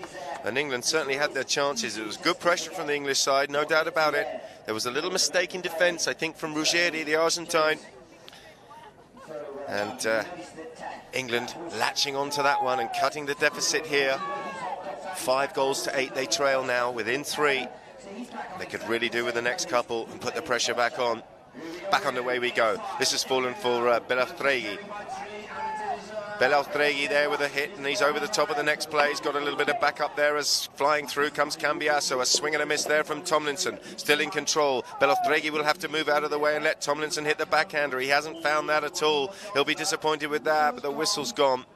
and England certainly had their chances. It was good pressure from the English side, no doubt about it. There was a little mistake in defence, I think, from Ruggeri, the Argentine. And England latching onto that one and cutting the deficit here. 5 goals to 8 they trail now, within 3. They could really do with the next couple and put the pressure back on. Back on the way we go. This has fallen for Belastregui. Belastregui there with a hit, and he's over the top of the next play. He's got a little bit of backup there as flying through comes Cambiasso. A swing and a miss there from Tomlinson. Still in control. Belastregui will have to move out of the way and let Tomlinson hit the backhander. He hasn't found that at all. He'll be disappointed with that, but the whistle's gone.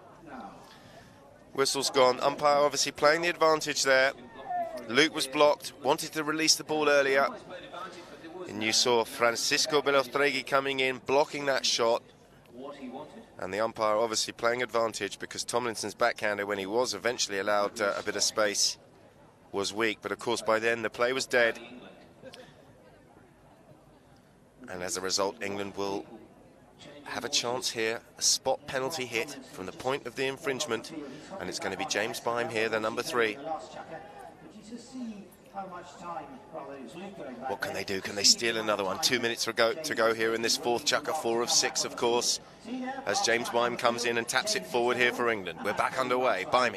Whistle's gone. Umpire obviously playing the advantage there. Luke was blocked, wanted to release the ball earlier, and you saw Francisco Belastregui coming in, blocking that shot, and the umpire obviously playing advantage because Tomlinson's backhander, when he was eventually allowed a bit of space, was weak, but of course by then the play was dead, and as a result England will have a chance here, a spot penalty hit from the point of the infringement, and it's going to be James Byrne here, the number 3. What can they do? Can they steal another one? 2 minutes to go here in this 4th chukker, 4 of 6, of course, as James Byrne comes in and taps it forward here for England. We're back underway. Byrne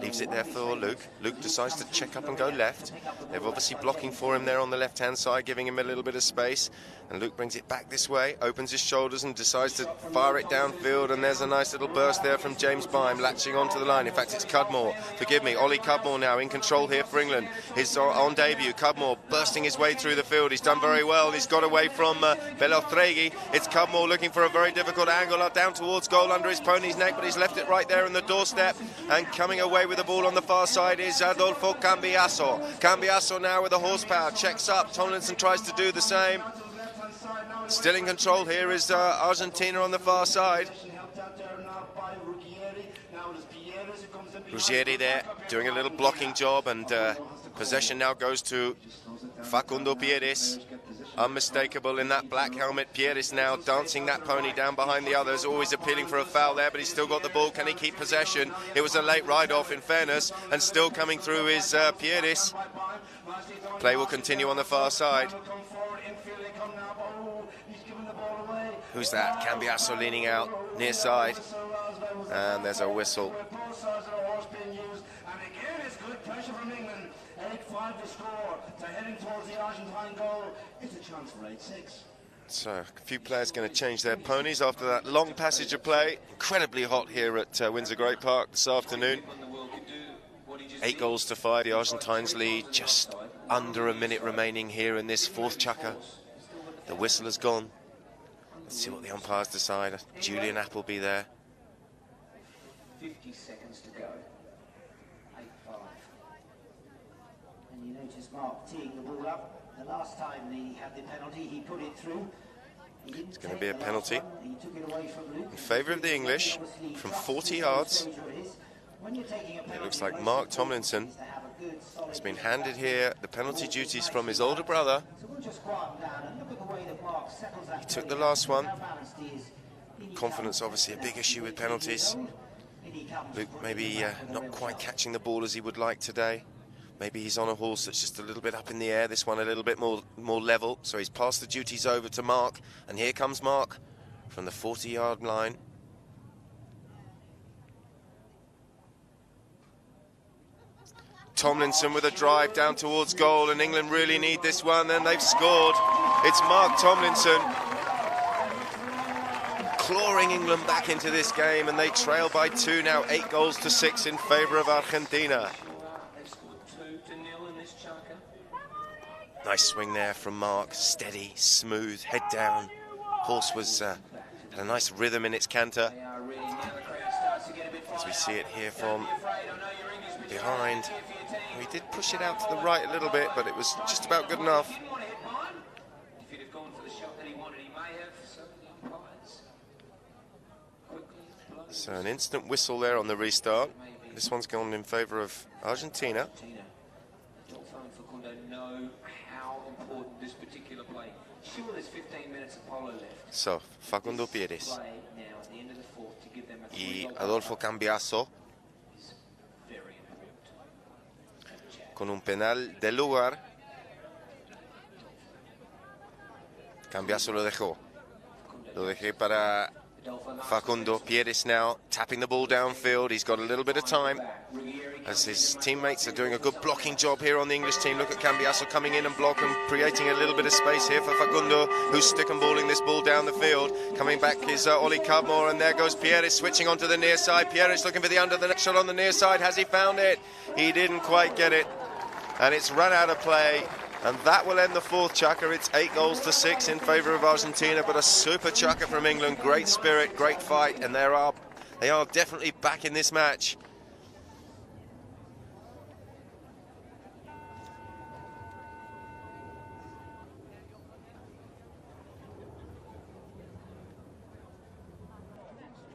leaves it there for Luke. Luke decides to check up and go left. They're obviously blocking for him there on the left-hand side, giving him a little bit of space. And Luke brings it back this way, opens his shoulders and decides to fire it downfield. And there's a nice little burst there from James Byrne, latching onto the line. In fact, it's Cudmore. Forgive me, Ollie Cudmore now in control here for England. He's on debut. Cudmore bursting his way through the field. He's done very well. He's got away from Belastregui. It's Cudmore looking for a very difficult angle down towards goal under his pony's neck, but he's left it right there on the doorstep. And coming away with the ball on the far side is Adolfo Cambiasso. Cambiasso now with the horsepower, checks up. Tomlinson tries to do the same. Still in control here is Argentina on the far side. Ruggeri there doing a little blocking job, and possession now goes to Facundo Pieris. Unmistakable in that black helmet. Pieris now dancing that pony down behind the others, always appealing for a foul there, but he's still got the ball. Can he keep possession? It was a late ride-off in fairness, and still coming through is Pieris. Play will continue on the far side. Who's that? Cambiasso leaning out, near side. And there's a whistle. So a few players going to change their ponies after that long passage of play. Incredibly hot here at Windsor Great Park this afternoon. 8 goals to 5, the Argentines lead. Just under a minute remaining here in this 4th chukker. The whistle has gone. Let's see what the umpires decide. Julian Appleby there. 50 seconds to go. 8-5. And you notice Mark teeing the ball up The last time he had the penalty, he put it through. It's going to be a penalty in favour of the English from 40 yards. It looks like Mark Tomlinson has been handed here the penalty duties from his older brother. He took the last one. Confidence, obviously, a big issue with penalties. Luke maybe not quite catching the ball as he would like today. Maybe he's on a horse that's just a little bit up in the air. This one a little bit more level. So he's passed the duties over to Mark. And here comes Mark from the 40-yard line. Tomlinson with a drive down towards goal, and England really need this one, and they've scored. It's Mark Tomlinson clawing England back into this game, and they trail by 2 now, 8-6 in favour of Argentina. Nice swing there from Mark, steady, smooth, head down. Horse was had a nice rhythm in its canter. As we see it here from behind. He did push it out to the right a little bit, but it was just about good enough. So an instant whistle there on the restart. This one's gone in favour of Argentina. So, Facundo Pieris y Adolfo Cambiaso con un penal del lugar. Cambiaso lo dejé para Facundo. Pieris now tapping the ball downfield. He's got a little bit of time as his teammates are doing a good blocking job here on the English team. Look at Cambiaso coming in and blocking, creating a little bit of space here for Facundo, who's stick and balling this ball down the field. Coming back is Oli Cudmore, and there goes Pieris switching onto the near side. Pieris looking for the under the next shot on the near side. Has he found it? He didn't quite get it, and it's run out of play. And that will end the fourth chukker. It's 8-6 in favour of Argentina, but a super chukker from England. Great spirit, great fight, and they are definitely back in this match.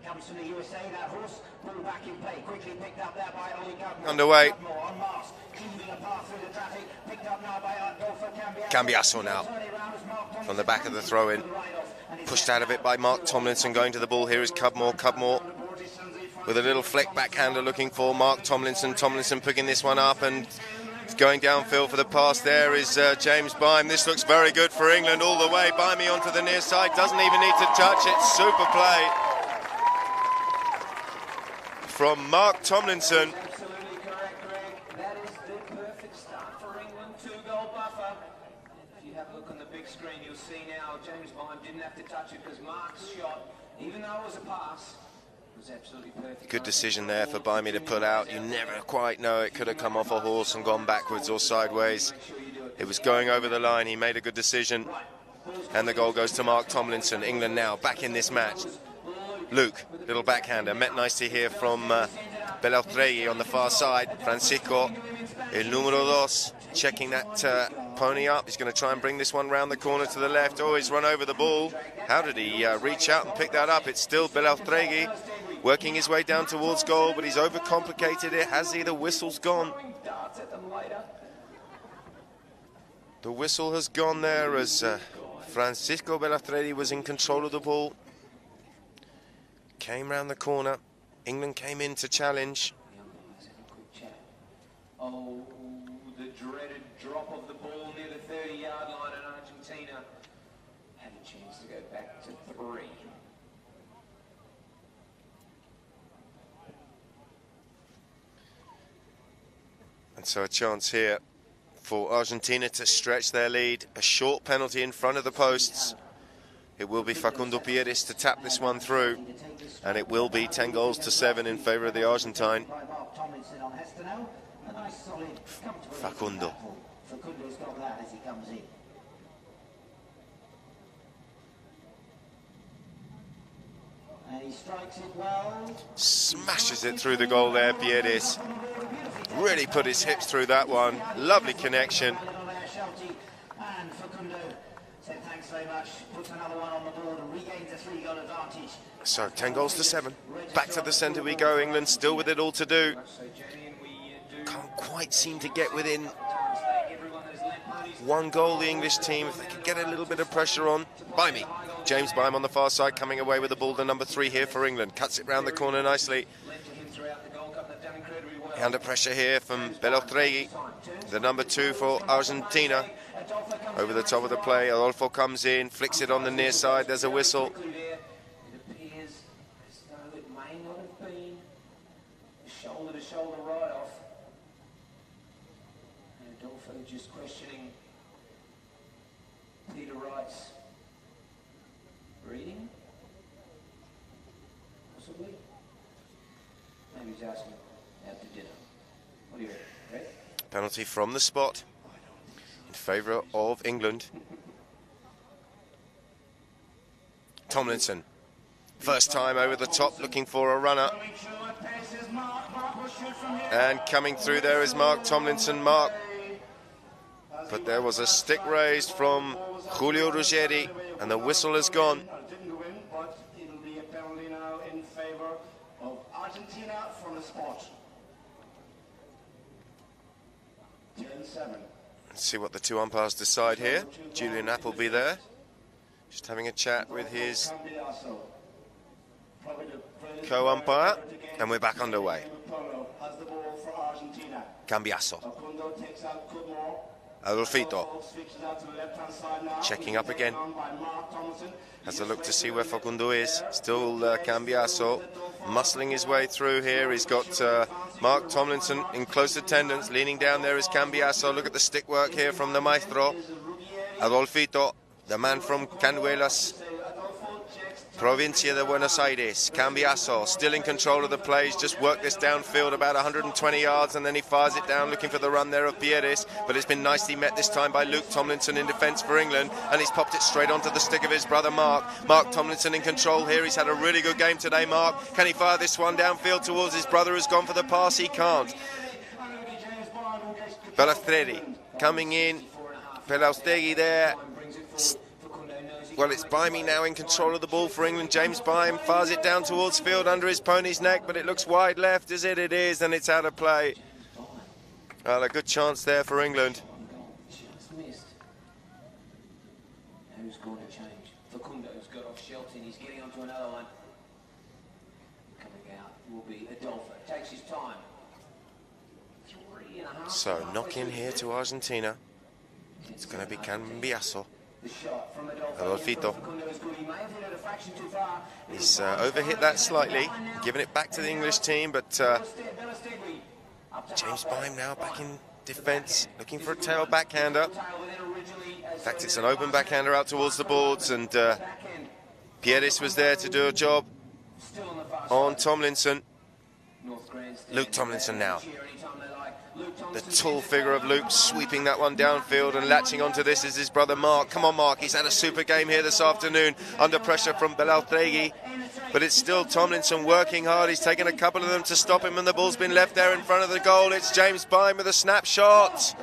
Comes from the USA, that horse, ball back in play, quickly picked up there by Oli Cudmore. Underway. On Mars, cleaving a path through the traffic, picked up now by Adolfo Cambiaso now from the back of the throw-in, pushed out of it by Mark Tomlinson. Going to the ball here is Cudmore. Cudmore with a little flick backhander looking for Mark Tomlinson. Tomlinson picking this one up, and going downfield for the pass there is James Bime. This looks very good for England all the way. Bimey onto the near side, doesn't even need to touch it. Super play from Mark Tomlinson. Absolutely correct, Greg. That is the perfect start for England. 2-goal buffer. If you have a look on the big screen, you'll see now James Bond didn't have to touch it because Mark's shot, even though it was a pass, was absolutely perfect. Good decision there for Bimey to put out. You never quite know. It could have come off a horse and gone backwards or sideways. It was going over the line. He made a good decision. And the goal goes to Mark Tomlinson. England now back in this match. Luke, little backhander, met nicely here from Belautregi on the far side. Francisco, el número 2, checking that pony up. He's going to try and bring this one round the corner to the left. Oh, he's run over the ball. How did he reach out and pick that up? It's still Belautregi working his way down towards goal, but he's overcomplicated it. Has he? The whistle's gone. The whistle has gone there as Francisco Belautregi was in control of the ball. Came round the corner. England came in to challenge. Oh, the dreaded drop of the ball near the 30-yard line, and Argentina had a chance to go back to 3. And so a chance here for Argentina to stretch their lead. A short penalty in front of the posts. It will be Facundo Pieris to tap this one through, and it will be 10-7 in favour of the Argentine. Facundo. Facundo's got that as he comes in. And he strikes it well. Smashes it through the goal there, Pieris. Really put his hips through that one. Lovely connection. Facundo said thanks very much, puts another one on the board and regains a 3-goal advantage. So 10 goals to 7. Back to the centre we go. England still with it all to do. Can't quite seem to get within 1 goal, the English team. If they could get a little bit of pressure on. Bimey. James Bime on the far side coming away with the ball, the number 3 here for England. Cuts it round the corner nicely. Under pressure here from Belotregui, the number 2 for Argentina. Over the top of the play, Adolfo comes in, flicks it on the near side, there's a whistle. It appears as though it may not have been shoulder to shoulder right off. And Adolfo just questioning Peter Wright's reading, possibly. Maybe he's asking out to dinner. What do you reckon? Penalty from the spot in favour of England. Tomlinson, first time over the top, looking for a runner. And coming through there is Mark Tomlinson. Mark, but there was a stick raised from Julio Ruggeri, and the whistle has gone. Didn't win, but it'll be a penalty now in favour of Argentina from the spot. 10-7. Let's see what the 2 umpires decide here. Julian Appleby there, just having a chat with his co-umpire, and we're back underway. Cambiasso. Adolfito. Checking up again. Has a look to see where Facundo is. Still Cambiasso muscling his way through here. He's got Mark Tomlinson in close attendance. Leaning down there is Cambiasso. Look at the stick work here from the maestro. Adolfito, the man from Canuelas, Provincia de Buenos Aires. Cambiasso still in control of the play. He's just worked this downfield about 120 yards, and then he fires it down looking for the run there of Pieris, but it's been nicely met this time by Luke Tomlinson in defence for England, and he's popped it straight onto the stick of his brother Mark. Mark Tomlinson in control here. He's had a really good game today, Mark. Can he fire this one downfield towards his brother who's gone for the pass? He can't. Belotregui coming in. Belotregui there. Well, it's Bimey now in control of the ball for England. James Bime fires it down towards field under his pony's neck, but it looks wide left. Is it? It is, and it's out of play. Well, a good chance there for England. Just missed. Who's going to change? Facundo's got off Shelton. He's getting onto another one. Coming out will be Adolfo. Takes his time. 3.5. So, knock in here to Argentina. It's going to be Cambiasso. Adolfito. He's overhit that slightly, giving it back to the English team, but James Bime now back in defence, looking for a tail backhander. In fact, it's an open backhander out towards the boards, and Pieris was there to do a job on Tomlinson. Luke Tomlinson now. The tall figure of Luke sweeping that one downfield, and latching onto this is his brother Mark. Come on, Mark, he's had a super game here this afternoon, under pressure from Belotregui, but it's still Tomlinson working hard. He's taken a couple of them to stop him, and the ball's been left there in front of the goal. It's James Bime with a snapshot.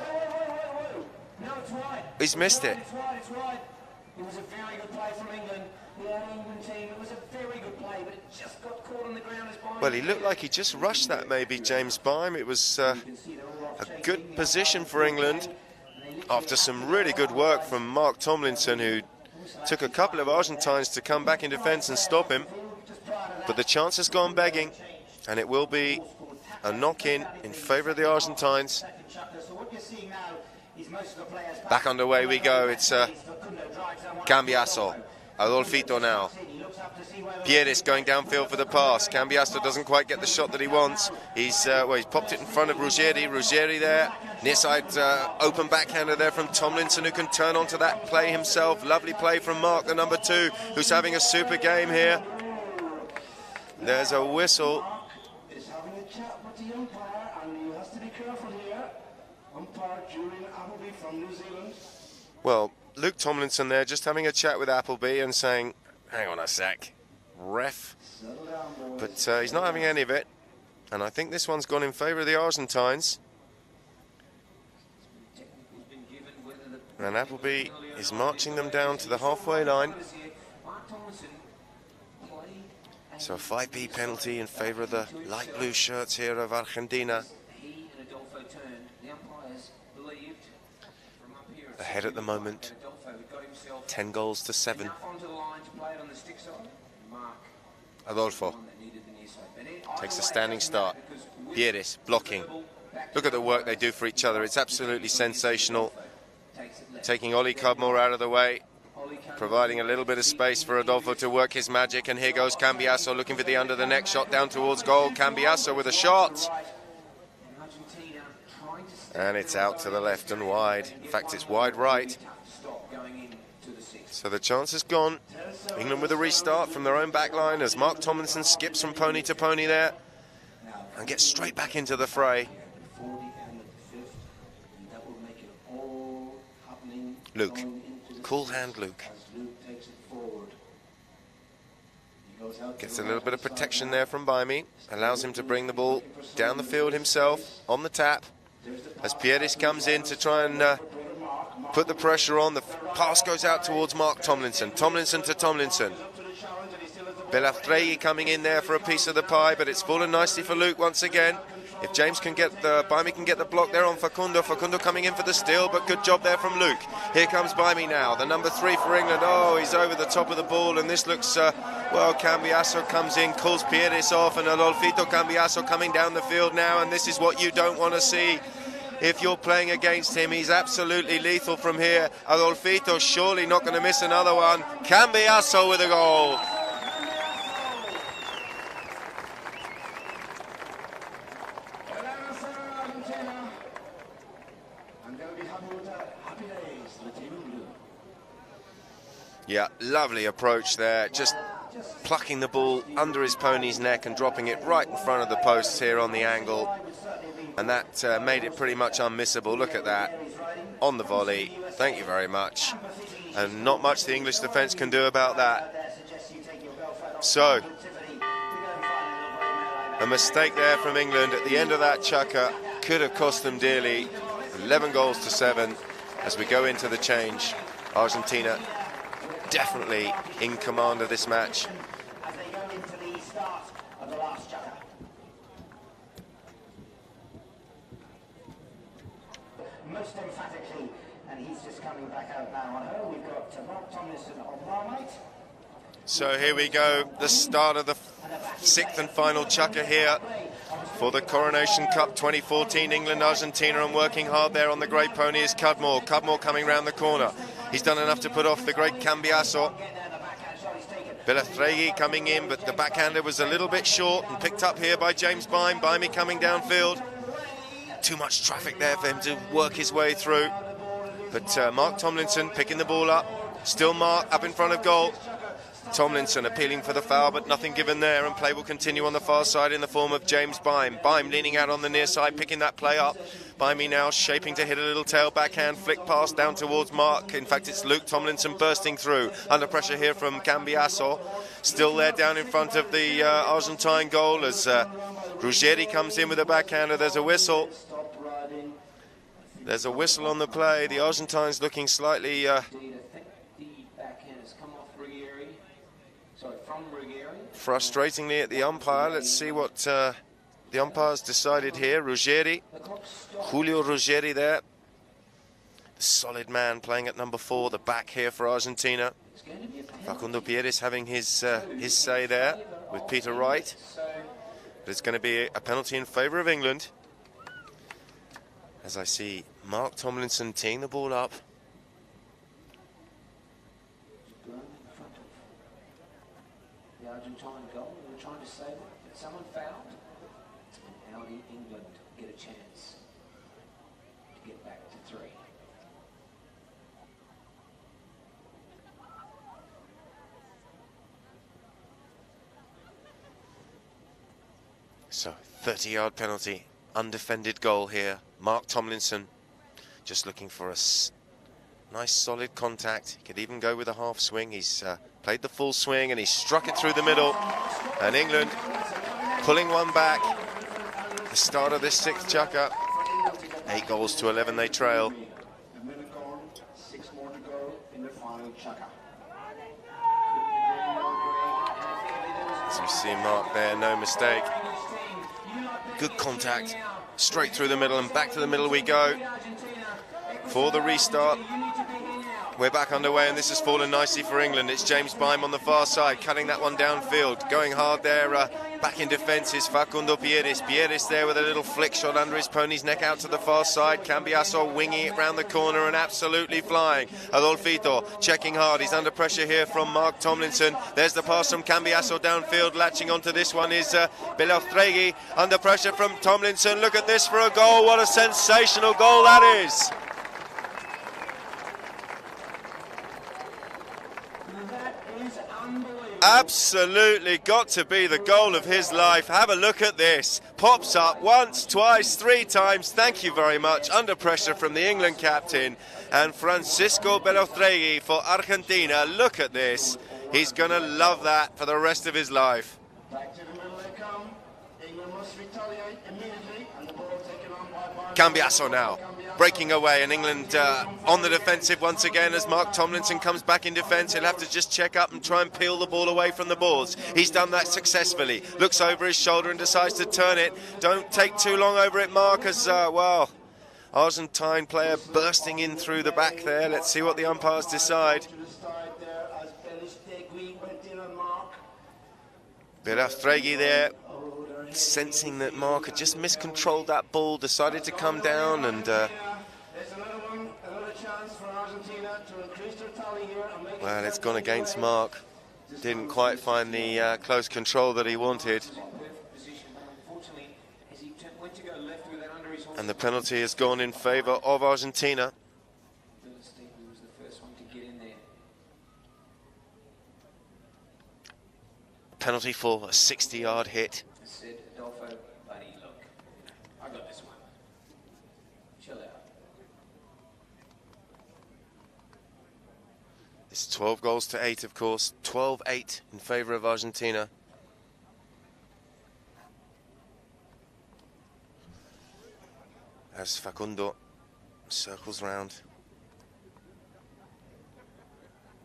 He's missed it. It was a very good play from England. The England team, it was a very good play, but it just got caught on the ground as Bime. Well, he looked like he just rushed that, maybe, James Bime. It was a good position for England after some really good work from Mark Tomlinson, who took a couple of Argentines to come back in defence and stop him. But the chance has gone begging, and it will be a knock-in in favour of the Argentines. Back underway we go. It's Cambiasso. Adolfito now. Pieris going downfield for the pass. Cambiasso doesn't quite get the shot that he wants. He's popped it in front of Ruggeri. Ruggeri there. Near side open backhander there from Tomlinson, who can turn onto that play himself. Lovely play from Mark, the number 2, who's having a super game here. There's a whistle. Is having a chat with the umpire, and he has to be careful here. Umpire Julian Appleby from New Zealand. Well, Luke Tomlinson there just having a chat with Appleby and saying, hang on a sec, ref. But he's not having any of it. And I think this one's gone in favour of the Argentines. And Appleby is marching them down to the halfway line. So a 5B penalty in favour of the light blue shirts here of Argentina. Ahead at the moment, 10 goals to 7. Adolfo takes a standing start. Pieris blocking. Look at the work they do for each other. It's absolutely sensational. Taking Oli Cudmore out of the way, providing a little bit of space for Adolfo to work his magic. And here goes Cambiasso looking for the under the neck shot down towards goal. Cambiasso with a shot. And it's out to the left and wide. In fact, it's wide right. So the chance is gone. England with a restart from their own back line as Mark Tomlinson skips from pony to pony there and gets straight back into the fray. Luke. Cool hand Luke. Gets a little bit of protection there from Baimi. Allows him to bring the ball down the field himself on the tap. As Pieris comes in to try and put the pressure on, the pass goes out towards Mark Tomlinson. Tomlinson to Tomlinson. Belafregi coming in there for a piece of the pie, but it's fallen nicely for Luke once again. If James can get Baimi can get the block there on Facundo. Facundo coming in for the steal, but good job there from Luke. Here comes Baimi now, the number 3 for England. Oh, he's over the top of the ball, and this looks, well, Cambiasso comes in, calls Pieris off, and Adolfito Cambiasso coming down the field now, and this is what you don't want to see. If you're playing against him, he's absolutely lethal from here. Adolfito surely not going to miss another one. Cambiasso with a goal. Yeah, lovely approach there. Just plucking the ball under his pony's neck and dropping it right in front of the posts here on the angle. And that made it pretty much unmissable. Look at that. On the volley. Thank you very much. And not much the English defence can do about that. So, a mistake there from England at the end of that chukker could have cost them dearly. 11 goals to 7 as we go into the change. Argentina definitely in command of this match. Most emphatically, and he's just coming back out now on her. We've got Mark Tomlinson on Marmite. So here we go, the start of the 6th and final chukker here for the Coronation Cup 2014, England-Argentina, and working hard there on the great pony is Cudmore. Cudmore coming round the corner. He's done enough to put off the great Cambiasso. Belafregi coming in, but the backhander was a little bit short and picked up here by James Baimi. Baimi coming downfield. Too much traffic there for him to work his way through. But Mark Tomlinson picking the ball up. Still Mark up in front of goal. Tomlinson appealing for the foul, but nothing given there, and play will continue on the far side in the form of James Baimi. Baimi leaning out on the near side, picking that play up. Baimi now shaping to hit a little tail backhand flick pass down towards Mark. In fact, it's Luke Tomlinson bursting through. Under pressure here from Cambiasso. Still there down in front of the Argentine goal as Ruggeri comes in with a backhander. There's a whistle. There's a whistle on the play. The Argentines looking slightly... frustratingly at the umpire. Let's see what the umpire's decided here. Ruggeri, Julio Ruggeri there. The solid man playing at number 4, the back here for Argentina. Facundo Pieris having his say there with Peter Wright. But it's going to be a penalty in favour of England. As I see Mark Tomlinson teeing the ball up. The Argentine goal, we were trying to save it, but someone fouled, and Audi England get a chance to get back to 3. So, 30-yard penalty, undefended goal here. Mark Tomlinson just looking for a nice solid contact. He could even go with a half swing. He's played the full swing and he struck it through the middle. And England pulling one back. The start of this 6th chukker. 8 goals to 11 they trail. As we see Mark there, no mistake. Good contact, straight through the middle, and back to the middle we go for the restart. We're back underway, and this has fallen nicely for England. It's James Bime on the far side, cutting that one downfield. Going hard there, back in defence is Facundo Pieris. Pieris there with a little flick shot under his pony's neck out to the far side. Cambiasso winging it round the corner and absolutely flying. Adolfito checking hard. He's under pressure here from Mark Tomlinson. There's the pass from Cambiasso downfield. Latching onto this one is Belaustregi. Under pressure from Tomlinson. Look at this for a goal. What a sensational goal that is. Absolutely got to be the goal of his life. Have a look at this. Pops up once, twice, three times. Thank you very much. Under pressure from the England captain. And Francisco Belaustregi for Argentina. Look at this. He's going to love that for the rest of his life. Back to the middle they come. England must retaliate immediately. And the ball taken on by Cambiasso now. Breaking away, and England on the defensive once again as Mark Tomlinson comes back in defence. He'll have to just check up and try and peel the ball away from the boards. He's done that successfully. Looks over his shoulder and decides to turn it. Don't take too long over it, Mark, as, well, Argentine player bursting in through the back there. Let's see what the umpires decide. Belaustregi there, sensing that Mark had just miscontrolled that ball, decided to come down and well, it's gone against Mark. Didn't quite find the close control that he wanted. And the penalty has gone in favour of Argentina. Penalty for a 60-yard hit. It's 12 goals to 8, of course. 12-8 in favour of Argentina. As Facundo circles round,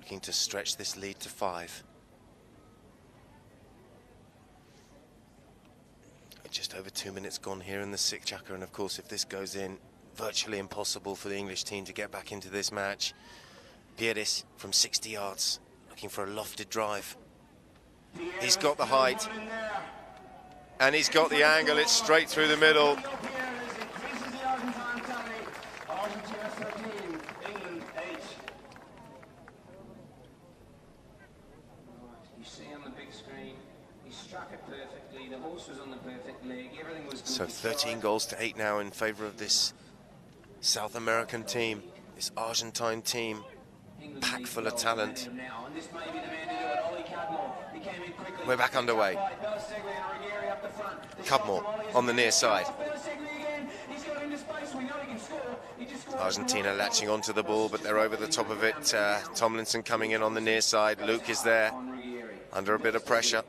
looking to stretch this lead to 5. Just over 2 minutes gone here in the sixth chukka, and of course if this goes in, virtually impossible for the English team to get back into this match. Pieris from 60 yards, looking for a lofted drive. He's got the height, and he's got the angle. It's straight through the middle. So 13 goals to 8 now in favour of this South American team, this Argentine team, packed full of talent. We're back underway. Cudmore on the near side. Argentina latching onto the ball, but they're over the top of it. Tomlinson coming in on the near side. Luke is there, under a bit of pressure.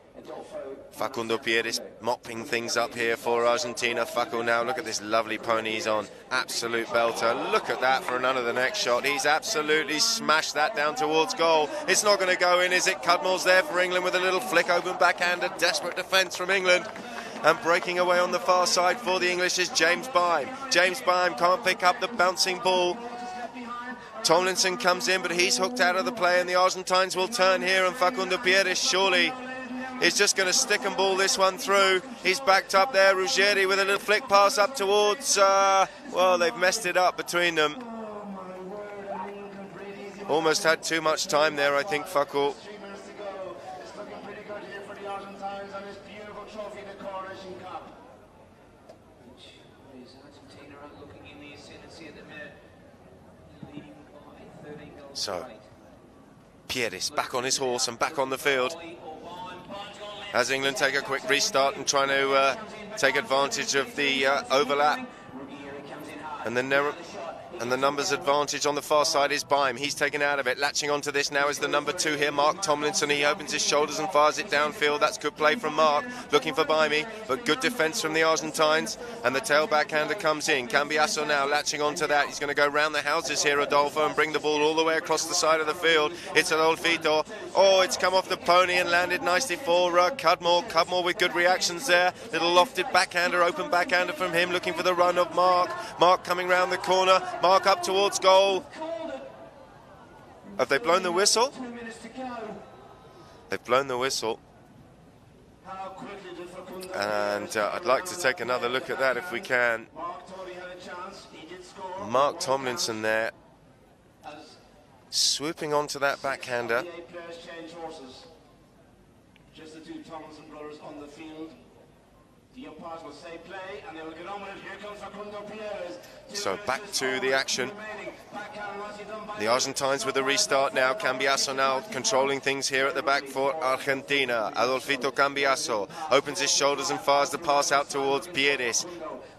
Facundo Pieris mopping things up here for Argentina. Facu now, look at this lovely pony he's on. Absolute belter. Look at that for another the next shot. He's absolutely smashed that down towards goal. It's not going to go in, is it? Cudmore's there for England with a little flick open backhand. A desperate defence from England. And breaking away on the far side for the English is James Bime. James Bime can't pick up the bouncing ball. Tomlinson comes in, but he's hooked out of the play, and the Argentines will turn here, and Facundo Pieris surely is just going to stick and ball this one through. He's backed up there. Ruggeri with a little flick pass up towards, well, they've messed it up between them. Almost had too much time there, I think, Facu. It's looking pretty good here for the Argentines and this beautiful trophy, the Coronation Cup. Argentina are looking in the ascendancy at the minute, leading by 13 goals. So, Pieris back on his horse and back on the field. As England take a quick restart and trying to take advantage of the overlap. And then And the numbers advantage on the far side is Beim. He's taken out of it. Latching onto this now is the number 2 here, Mark Tomlinson. He opens his shoulders and fires it downfield. That's good play from Mark. Looking for Beim, but good defence from the Argentines. And the tail backhander comes in. Cambiasso now latching onto that. He's going to go round the houses here, Rodolfo, and bring the ball all the way across the side of the field. It's Adolfito. Oh, it's come off the pony and landed nicely for Cudmore. Cudmore with good reactions there. Little lofted backhander, open backhander from him, looking for the run of Mark. Mark coming round the corner. Mark up towards goal. Have they blown the whistle? They've blown the whistle. And I'd like to take another look at that if we can. Mark Tomlinson there, swooping onto that backhander. Just the 2 Tomlinson brothers on the field. The umpires will say play, and they will get on with it. Here comes Facundo Pierres. So back to the action. The Argentines with the restart now. Cambiasso now controlling things here at the back for Argentina. Adolfito Cambiasso opens his shoulders and fires the pass out towards Pierres.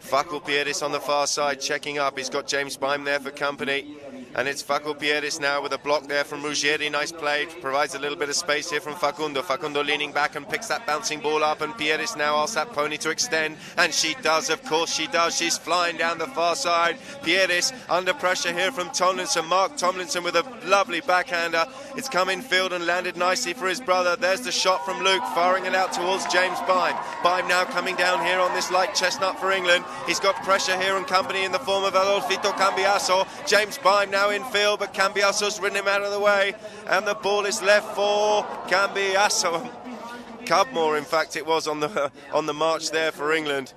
Facu Pierres on the far side checking up. He's got James Beim there for company. And it's Facu Pierres now with a block there from Ruggieri. Nice play. Provides a little bit of space here from Facundo. Facundo leaning back and picks that bouncing ball up. And Pierres now asks that pony to extend. And she does, of course she does. She's flying down the far side. Pierres under pressure here from Tomlinson. Mark Tomlinson with a lovely backhander. It's come in field and landed nicely for his brother. There's the shot from Luke, firing it out towards James Beim. Beim now coming down here on this light chestnut for England. He's got pressure here and company in the form of Adolfito Cambiasso. James Beim now in field, but Cambiasso's ridden him out of the way, and the ball is left for Cambiasso. Cudmore, in fact, it was on the march there for England.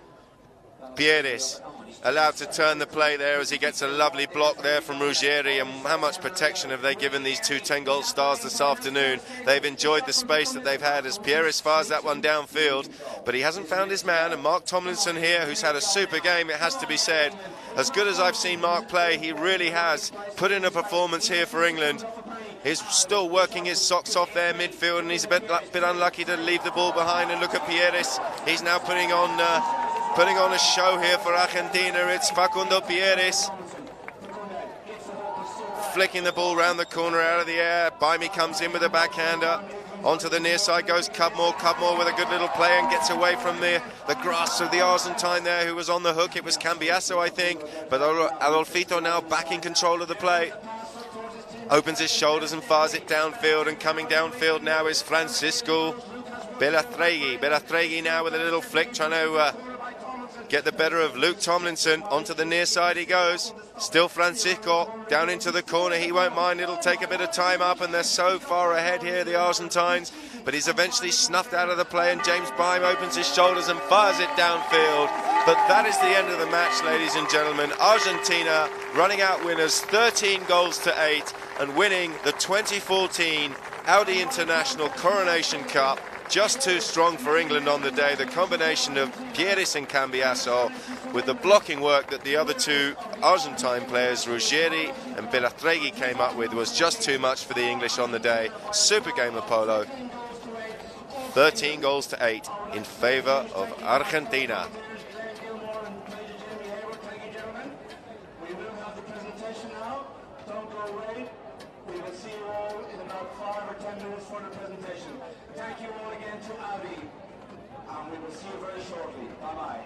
Pierres allowed to turn the play there as he gets a lovely block there from Ruggieri. And how much protection have they given these 2 10-goal stars this afternoon? They've enjoyed the space that they've had as Pierres fires that one downfield, but he hasn't found his man. And Mark Tomlinson here, who's had a super game, it has to be said. As good as I've seen Mark play, he really has put in a performance here for England. He's still working his socks off there midfield, and he's a bit unlucky to leave the ball behind. And look at Pierres. He's now putting on a show here for Argentina. It's Facundo Pierres flicking the ball round the corner out of the air. Beim comes in with a backhander. Onto the near side goes Cudmore. Cudmore with a good little play and gets away from the grasp of the Argentine there, who was on the hook. It was Cambiasso, I think. But Adolfito now back in control of the play. Opens his shoulders and fires it downfield. And coming downfield now is Francisco Belastregui. Belastregui now with a little flick, trying to get the better of Luke Tomlinson. Onto the near side he goes. Still Francisco down into the corner. He won't mind. It'll take a bit of time up, and they're so far ahead here, the Argentines. But he's eventually snuffed out of the play, and James Beim opens his shoulders and fires it downfield. But that is the end of the match, ladies and gentlemen. Argentina running out winners 13-8 and winning the 2014 Audi International Coronation Cup. Just too strong for England on the day. The combination of Pierres and Cambiasso with the blocking work that the other 2 Argentine players, Ruggieri and Belastregui, came up with was just too much for the English on the day. Super game of polo. 13-8 in favour of Argentina. Thank you all again to Audi, and we will see you very shortly. Bye-bye.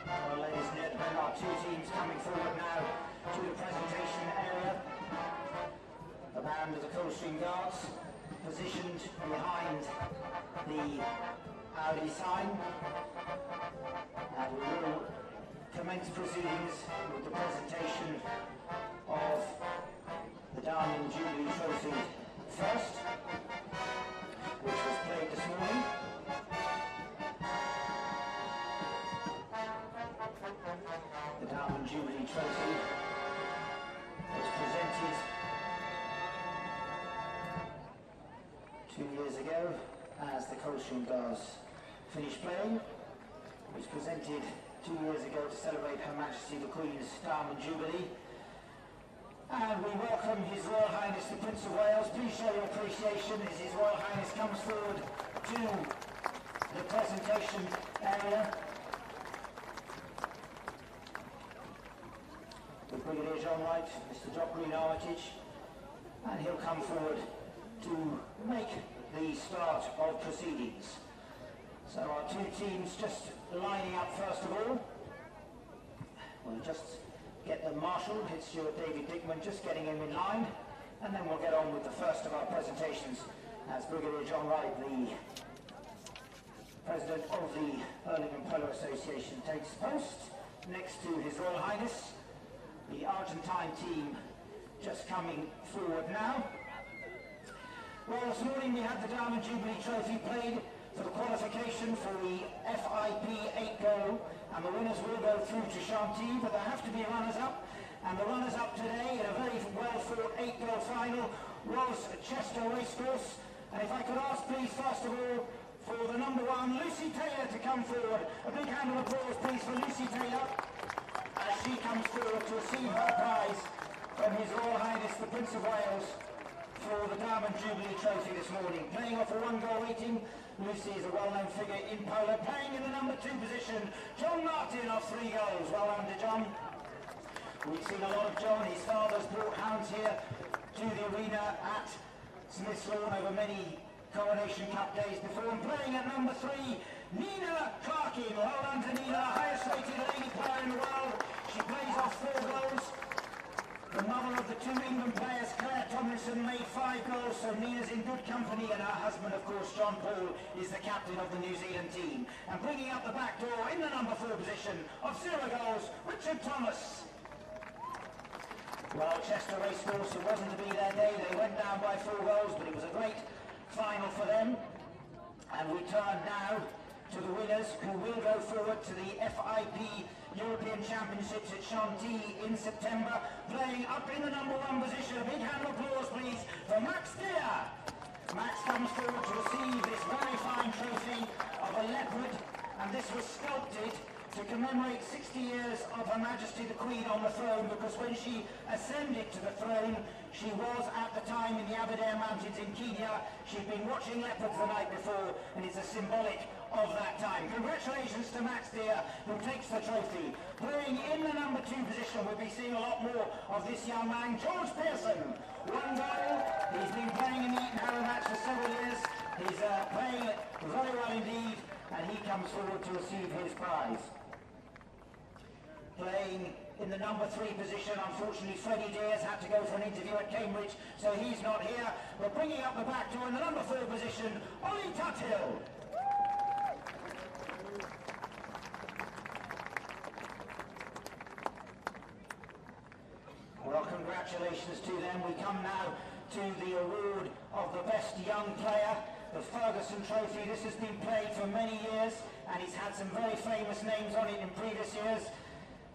Well, ladies and gentlemen, our 2 teams coming forward now to the presentation area. The band of the Coldstream Guards positioned behind the Audi sign, and we will commence proceedings with the presentation of the Diamond Jubilee Trophy first, which was played this morning. The Diamond Jubilee Trophy was presented 2 years ago as the Coldstream Guards finished playing. It was presented 2 years ago to celebrate Her Majesty the Queen's Diamond Jubilee. And we welcome His Royal Highness the Prince of Wales. Please show your appreciation as His Royal Highness comes forward to the presentation area. Brigadier John Wright, Mr. Jock Green Armitage, and he'll come forward to make the start of proceedings. So our two teams just lining up first of all. We'll just get the marshal, it's Stuart David Dickman, just getting him in line, and then we'll get on with the first of our presentations as Brigadier John Wright, the President of the Hurling and Polo Association, takes post next to His Royal Highness. The Argentine team just coming forward now. Well, this morning we had the Diamond Jubilee Trophy played for the qualification for the FIP 8-goal, and the winners will go through to Chantilly, but there have to be runners-up, and the runners-up today in a very well-fought 8-goal final was Chester Racecourse. And if I could ask, please, first of all, for the number 1, Lucy Taylor, to come forward. A big hand of applause, please, for Lucy Taylor, as she comes forward to receive her prize from His Royal Highness, the Prince of Wales, for the Diamond Jubilee Trophy this morning. Playing off a 1-goal rating, Lucy is a well-known figure in polo. Playing in the number 2 position, John Martin of 3 goals. Well done to John. We've seen a lot of John. His father's brought hounds here to the arena at Smith's Lawn over many Coronation Cup days before. And playing at number 3, Nina Clarkin. Well done to Nina, the highest rated lady player in the world. She plays off 4 goals. The mother of the 2 England players, Claire Tomlinson, made 5 goals, so Nina's in good company, and her husband, of course, John Paul, is the captain of the New Zealand team. And bringing up the back door in the number 4 position of 0 goals, Richard Thomas. Well, Chester Racecourse, it wasn't to be their day. They went down by 4 goals, but it was a great final for them. And we turn now to the winners, who will go forward to the FIP European Championships at Chantilly in September. Playing up in the number 1 position, a big hand of applause, please, for Max Deer. Max comes forward to receive this very fine trophy of a leopard, and this was sculpted to commemorate 60 years of Her Majesty the Queen on the throne, because when she ascended to the throne, she was at the time in the Aberdare Mountains in Kenya. She'd been watching leopards the night before, and it's a symbolic of that time. Congratulations to Max Deer, who takes the trophy. Playing in the number 2 position, we'll be seeing a lot more of this young man, George Pearson. 1 goal. He's been playing in the Eton Harrow match for several years. He's playing very well indeed, and he comes forward to receive his prize. Playing in the number 3 position, unfortunately Freddie Deers had to go for an interview at Cambridge, so he's not here. But bringing up the back door in the number 4 position, Ollie Tuthill. Well, congratulations to them. We come now to the award of the best young player, the Ferguson Trophy. This has been played for many years, and it's had some very famous names on it in previous years.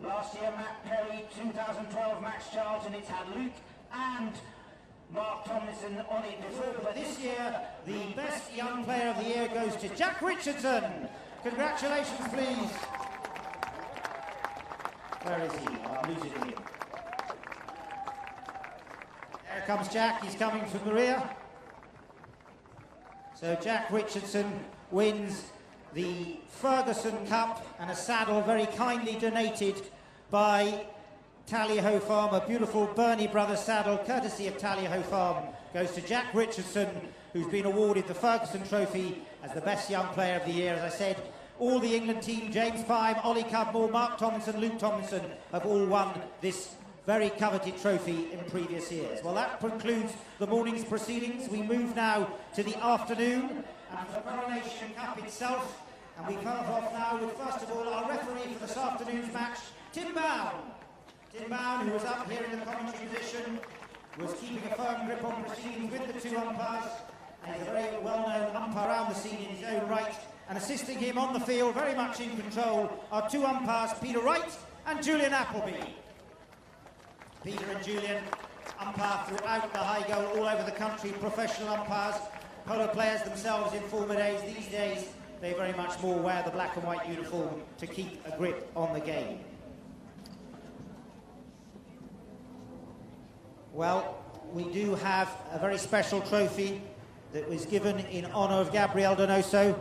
Last year, Matt Perry, 2012, Max Charlton. It's had Luke and Mark Tomlinson on it before, but this year, the best young player of the year goes to Jack Richardson. Congratulations, please. Where is he? I'm losing him. There comes Jack. He's coming from the rear. So Jack Richardson wins the Ferguson Cup and a saddle very kindly donated by Tally-Ho Farm, a beautiful Burney Brothers saddle courtesy of Tally-Ho Farm, goes to Jack Richardson, who's been awarded the Ferguson Trophy as the best young player of the year. As I said, all the England team, James Pyne, Ollie Cudmore, Mark Tomlinson, Luke Tomlinson, have all won this very coveted trophy in previous years. Well, that concludes the morning's proceedings. We move now to the afternoon and the Coronation Cup itself, and we come off now with, first of all, our referee for this afternoon's match, Tim Bown. Tim Bown, who was up here in the commentary position, was keeping a firm grip on proceedings with the 2 umpires, and he's a very well-known umpire around the scene in his own right, and assisting him on the field, very much in control, are 2 umpires, Peter Wright and Julian Appleby. Peter and Julian umpire throughout the high goal all over the country, professional umpires, polo players themselves in former days. These days, they very much more wear the black and white uniform to keep a grip on the game. Well, we do have a very special trophy that was given in honour of Gabriel Donoso,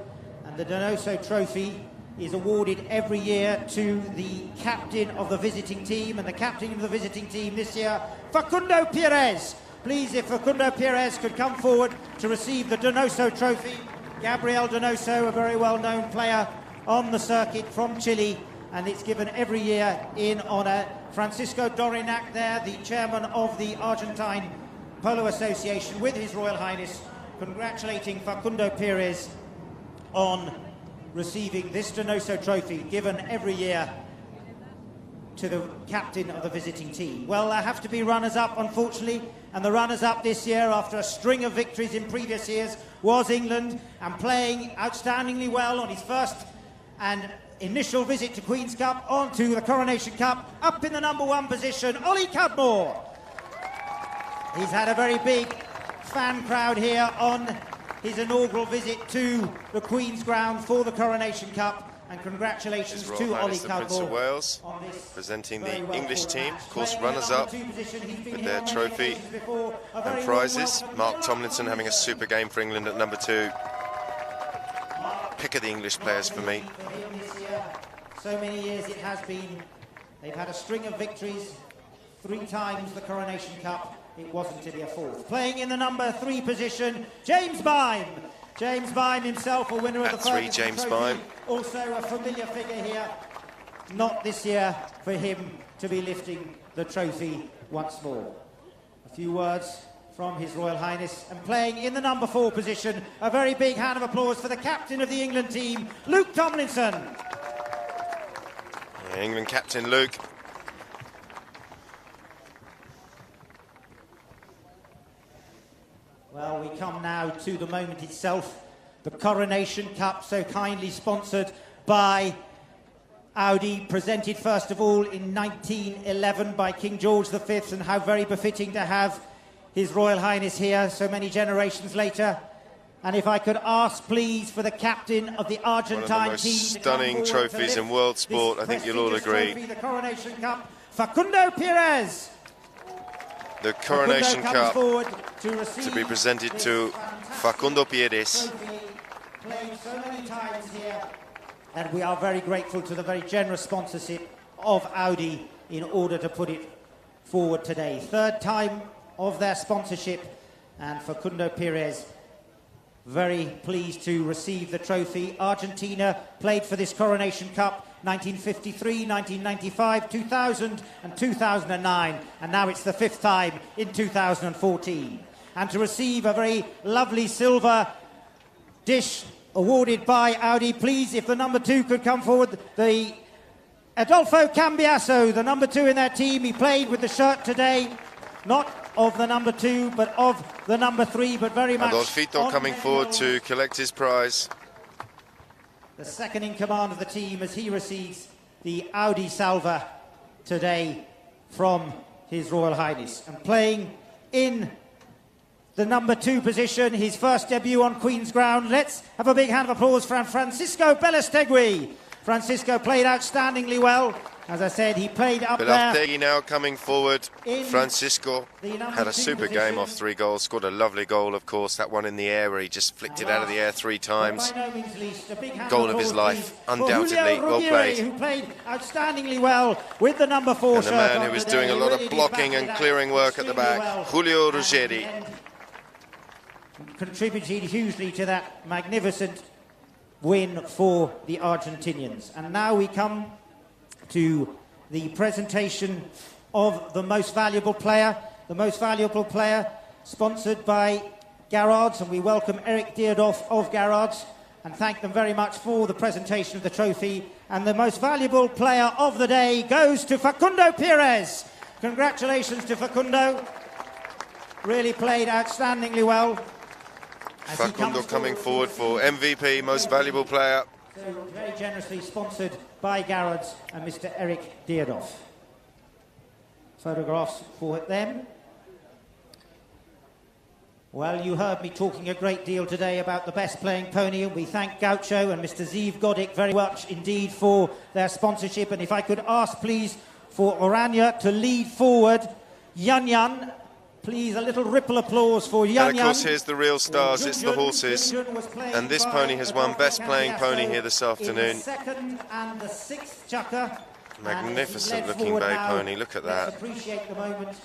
and the Donoso Trophy is awarded every year to the captain of the visiting team, and the captain of the visiting team this year, Facundo Pires. Please, if Facundo Pires could come forward to receive the Donoso Trophy. Gabriel Donoso, a very well-known player on the circuit from Chile, and it's given every year in honour. Francisco Dorinac there, the chairman of the Argentine Polo Association, with His Royal Highness, congratulating Facundo Pires on receiving this Donoso Trophy, given every year to the captain of the visiting team. Well, there have to be runners-up, unfortunately, and the runners-up this year, after a string of victories in previous years, was England, and playing outstandingly well on his first and initial visit to Queen's Cup, onto the Coronation Cup, up in the #1 position, Ollie Cadmore. He's had a very big fan crowd here on his inaugural visit to the Queen's Ground for the Coronation Cup, and congratulations to Ollie the Prince of Cadmore Wales, presenting the English team, of course, runners-up with their trophy and prizes. Mark Tomlinson having a super game for England at #2. Pick of the English players for me. So many years it has been. They've had a string of victories, 3 times the Coronation Cup. It wasn't to be a 4th. Playing in the #3 position, James Bime. James Bime himself, a winner of the Ferguson James Bime. Also a familiar figure here. Not this year for him to be lifting the trophy once more. A few words from His Royal Highness. And playing in the #4 position, a very big hand of applause for the captain of the England team, Luke Tomlinson. England captain Luke. Well, we come now to the moment itself, the Coronation Cup, so kindly sponsored by Audi, presented first of all in 1911 by King George V, and how very befitting to have His Royal Highness here so many generations later. And if I could ask, please, for the captain of the Argentine team. One of the most stunning trophies in world sport, I think you'll all agree. Trophy, the Coronation Cup, Facundo Pires. The Coronation Cup to be presented to Facundo Pires. Playing so many times here. And we are very grateful to the very generous sponsorship of Audi in order to put it forward today. 3rd time of their sponsorship, and Facundo Pires very pleased to receive the trophy. Argentina played for this Coronation Cup 1953, 1995, 2000 and 2009, and now it's the 5th time in 2014. And to receive a very lovely silver dish awarded by Audi, please, if the #2 could come forward, the Adolfo Cambiaso, the #2 in their team. He played with the shirt today, not of the #2, but of the #3, but very much... Adolfito coming forward to collect his prize. The second in command of the team, as he receives the Audi Salva today from His Royal Highness. And playing in the #2 position, his first debut on Queen's Ground, let's have a big hand of applause for Francisco Bellastegui. Francisco played outstandingly well. As I said, he played up there. Bellastegui now coming forward. Francisco had a super game off 3 goals. Scored a lovely goal, of course. That one in the air where he just flicked it out of the air 3 times. Goal of his life, undoubtedly. Well played. Who played outstandingly well with the #4 and the shirt man who was doing a lot of blocking and clearing work at the back, Julio Ruggeri. Contributed hugely to that magnificent win for the Argentinians. And now we come to the presentation of the most valuable player. The most valuable player, sponsored by Garrard's, and we welcome Eric Deardoff of Garrard's and thank them very much for the presentation of the trophy. And the most valuable player of the day goes to Facundo Pires. Congratulations to Facundo. Really played outstandingly well. Facundo coming forward for MVP, most valuable player. So very generously sponsored by Garrard's and Mr. Eric Deardoff. Photographs for them. Well, you heard me talking a great deal today about the best playing pony, and we thank Gaucho and Mr. Zeev Godic very much indeed for their sponsorship. And if I could ask, please, for Orania to lead forward Yan Yan Please, a little ripple applause for Yan And of course, here's the real stars, it's the horses. And this pony has won Best Playing Pony here this afternoon. Second and the 6th chucker. Magnificent looking bay pony, look at that. Let's appreciate the moment.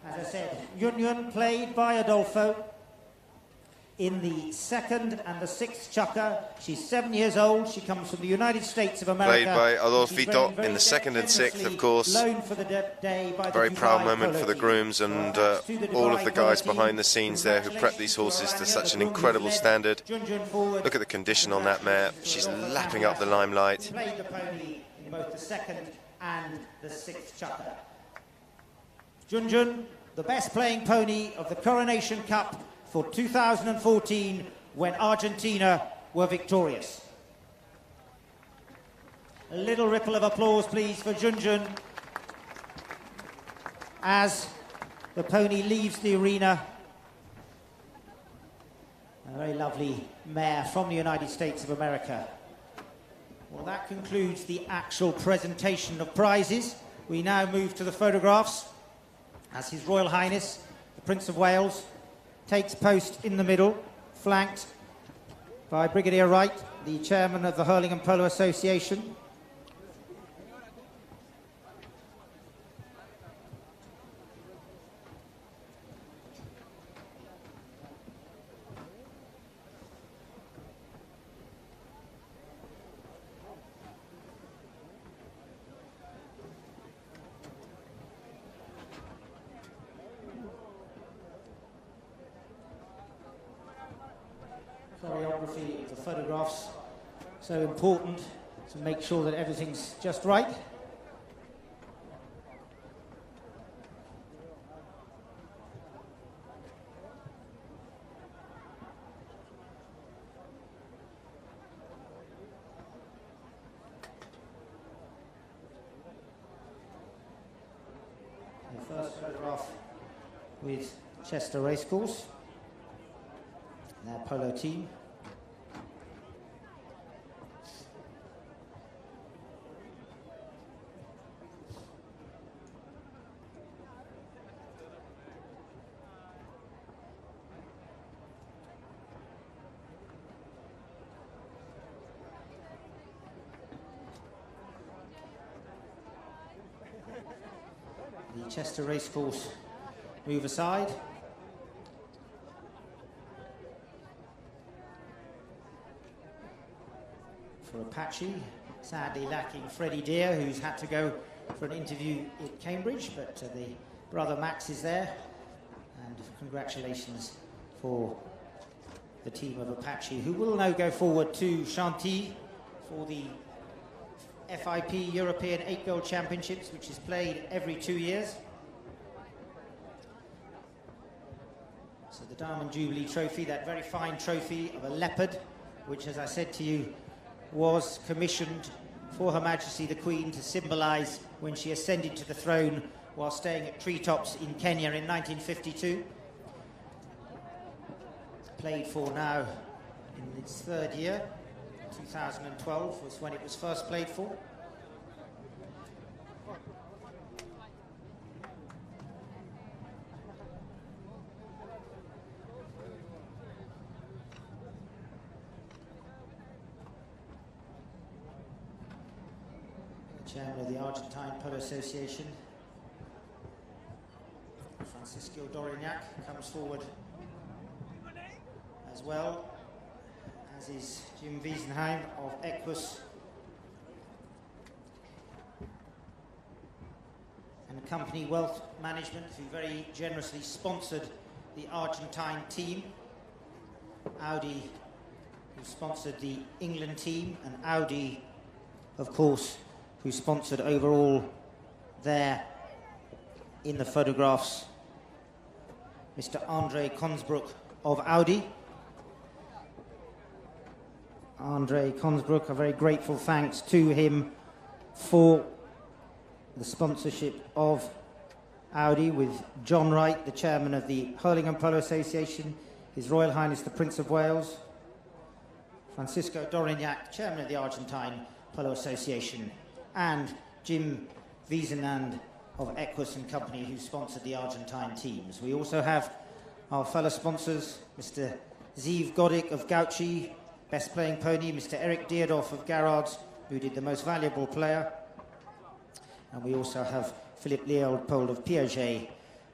As I said, Yun played by Adolfo in the 2nd and the 6th chucker. She's 7 years old. She comes from the United States of America. Played by Adolfito in the 2nd and 6th, of course. Very proud moment for the grooms and all of the guys behind the scenes there who prepped these horses to such an incredible standard. Look at the condition on that mare. She's lapping up the limelight. Played the pony in both the 2nd and the 6th chucker. Junjun, the best playing pony of the Coronation Cup for 2014 when Argentina were victorious. A little ripple of applause, please, for Junjun as the pony leaves the arena. A very lovely mare from the United States of America. Well, that concludes the actual presentation of prizes. We now move to the photographs as His Royal Highness, the Prince of Wales, takes post in the middle, flanked by Brigadier Wright, the chairman of the Hurling and Polo Association. Choreography of the photographs, so important to make sure that everything's just right. The first photograph with Chester Racecourse, their polo team. The Chester Racecourse move aside. For Apache, sadly lacking Freddie Deere, who's had to go for an interview at Cambridge, but the brother Max is there, and congratulations for the team of Apache, who will now go forward to Chantilly for the FIP European 8 Gold Championships, which is played every 2 years. So the Diamond Jubilee Trophy, that very fine trophy of a leopard, which, as I said to you, was commissioned for Her Majesty the Queen to symbolise when she ascended to the throne while staying at Treetops in Kenya in 1952. Played for now in its 3rd year. 2012 was when it was first played for. Chairman of the Argentine Polo Association, Francisco Dorignac, comes forward as well, as is Jim Wiesenheim of Equus, and Company Wealth Management, who very generously sponsored the Argentine team. Audi, who sponsored the England team, and Audi, of course, who sponsored overall there in the photographs, Mr. Andre Konsbrook of Audi. Andre Konsbrook, a very grateful thanks to him for the sponsorship of Audi, with John Wright, the chairman of the Hurling and Polo Association, His Royal Highness the Prince of Wales, Francisco Dorignac, chairman of the Argentine Polo Association, and Jim Wiesenand of Equus and Company, who sponsored the Argentine teams. We also have our fellow sponsors, Mr. Ziv Godik of Gauchi, best playing pony, Mr. Eric Deardorff of Garrards, who did the most valuable player. And we also have Philippe Leopold of Piaget,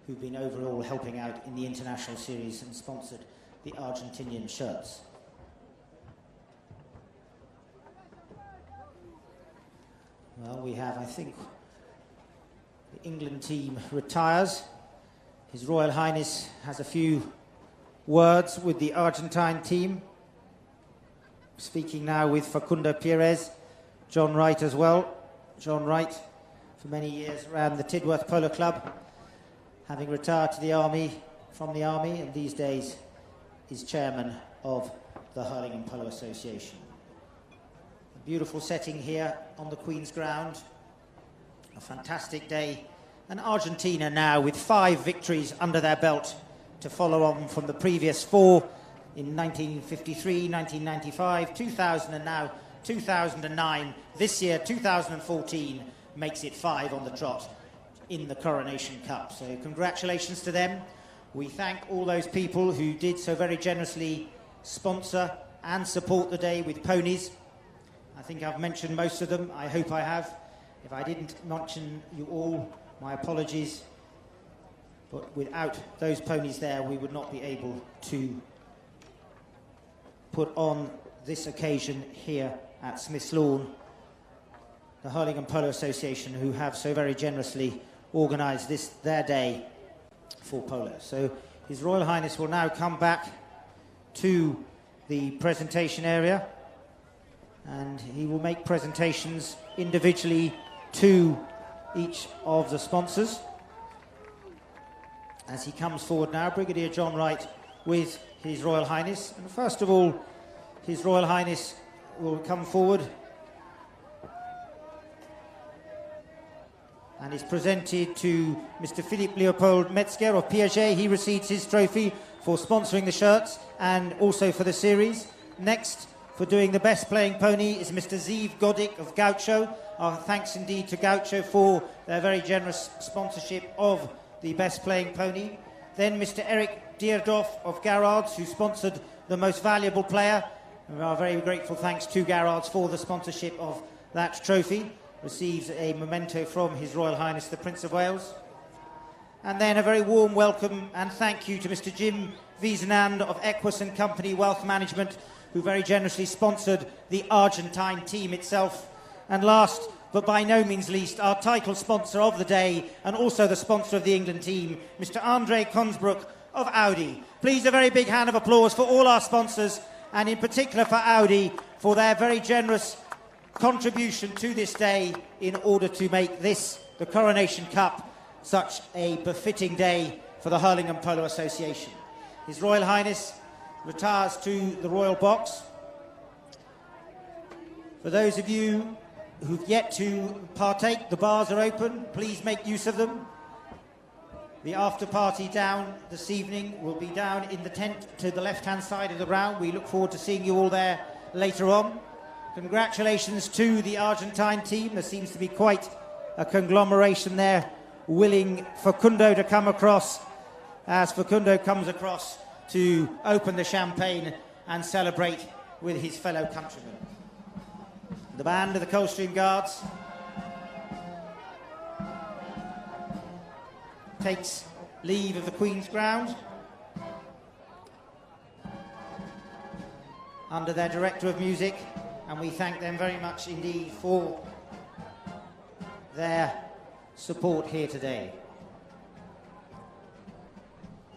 who've been overall helping out in the international series and sponsored the Argentinian shirts. Well, we have, I think, the England team retires. His Royal Highness has a few words with the Argentine team. Speaking now with Facundo Perez, John Wright as well. John Wright, for many years, ran the Tidworth Polo Club, having retired to the army, from the army, and these days is chairman of the Hurling Polo Association. A beautiful setting here on the Queen's Ground. A fantastic day. And Argentina now with 5 victories under their belt to follow on from the previous 4 in 1953, 1995, 2000 and now 2009. This year, 2014, makes it 5 on the trot in the Coronation Cup. So congratulations to them. We thank all those people who did so very generously sponsor and support the day with ponies. I think I've mentioned most of them. I hope I have. If I didn't mention you all, my apologies. But without those ponies there, we would not be able to put on this occasion here at Smith's Lawn. The Hurling and Polo Association, who have so very generously organised this, their day for polo. So His Royal Highness will now come back to the presentation area, and he will make presentations individually to each of the sponsors. As he comes forward now, Brigadier John Wright with His Royal Highness. And first of all, His Royal Highness will come forward and is presented to Mr. Philippe Leopold Metzger of Piaget. He receives his trophy for sponsoring the shirts and also for the series. Next, for doing the best playing pony, is Mr. Ziv Godik of Gaucho. Our thanks indeed to Gaucho for their very generous sponsorship of the best playing pony. Then Mr. Eric Deardorff of Garrards, who sponsored the most valuable player. And our very grateful thanks to Garrards for the sponsorship of that trophy. Receives a memento from His Royal Highness the Prince of Wales. And then a very warm welcome and thank you to Mr. Jim Wiesenand of Equus and Company Wealth Management, who very generously sponsored the Argentine team itself. And last, but by no means least, our title sponsor of the day and also the sponsor of the England team, Mr. Andre Konsbrook of Audi. Please a very big hand of applause for all our sponsors, and in particular for Audi, for their very generous contribution to this day in order to make this, the Coronation Cup, such a befitting day for the Hurling and Polo Association. His Royal Highness retires to the Royal Box. For those of you who've yet to partake, the bars are open. Please make use of them. The after party down this evening will be down in the tent to the left-hand side of the round. We look forward to seeing you all there later on. Congratulations to the Argentine team. There seems to be quite a conglomeration there, willing Facundo to come across, as Facundo comes across to open the champagne and celebrate with his fellow countrymen. The band of the Coldstream Guards takes leave of the Queen's Ground under their Director of Music, and we thank them very much indeed for their support here today.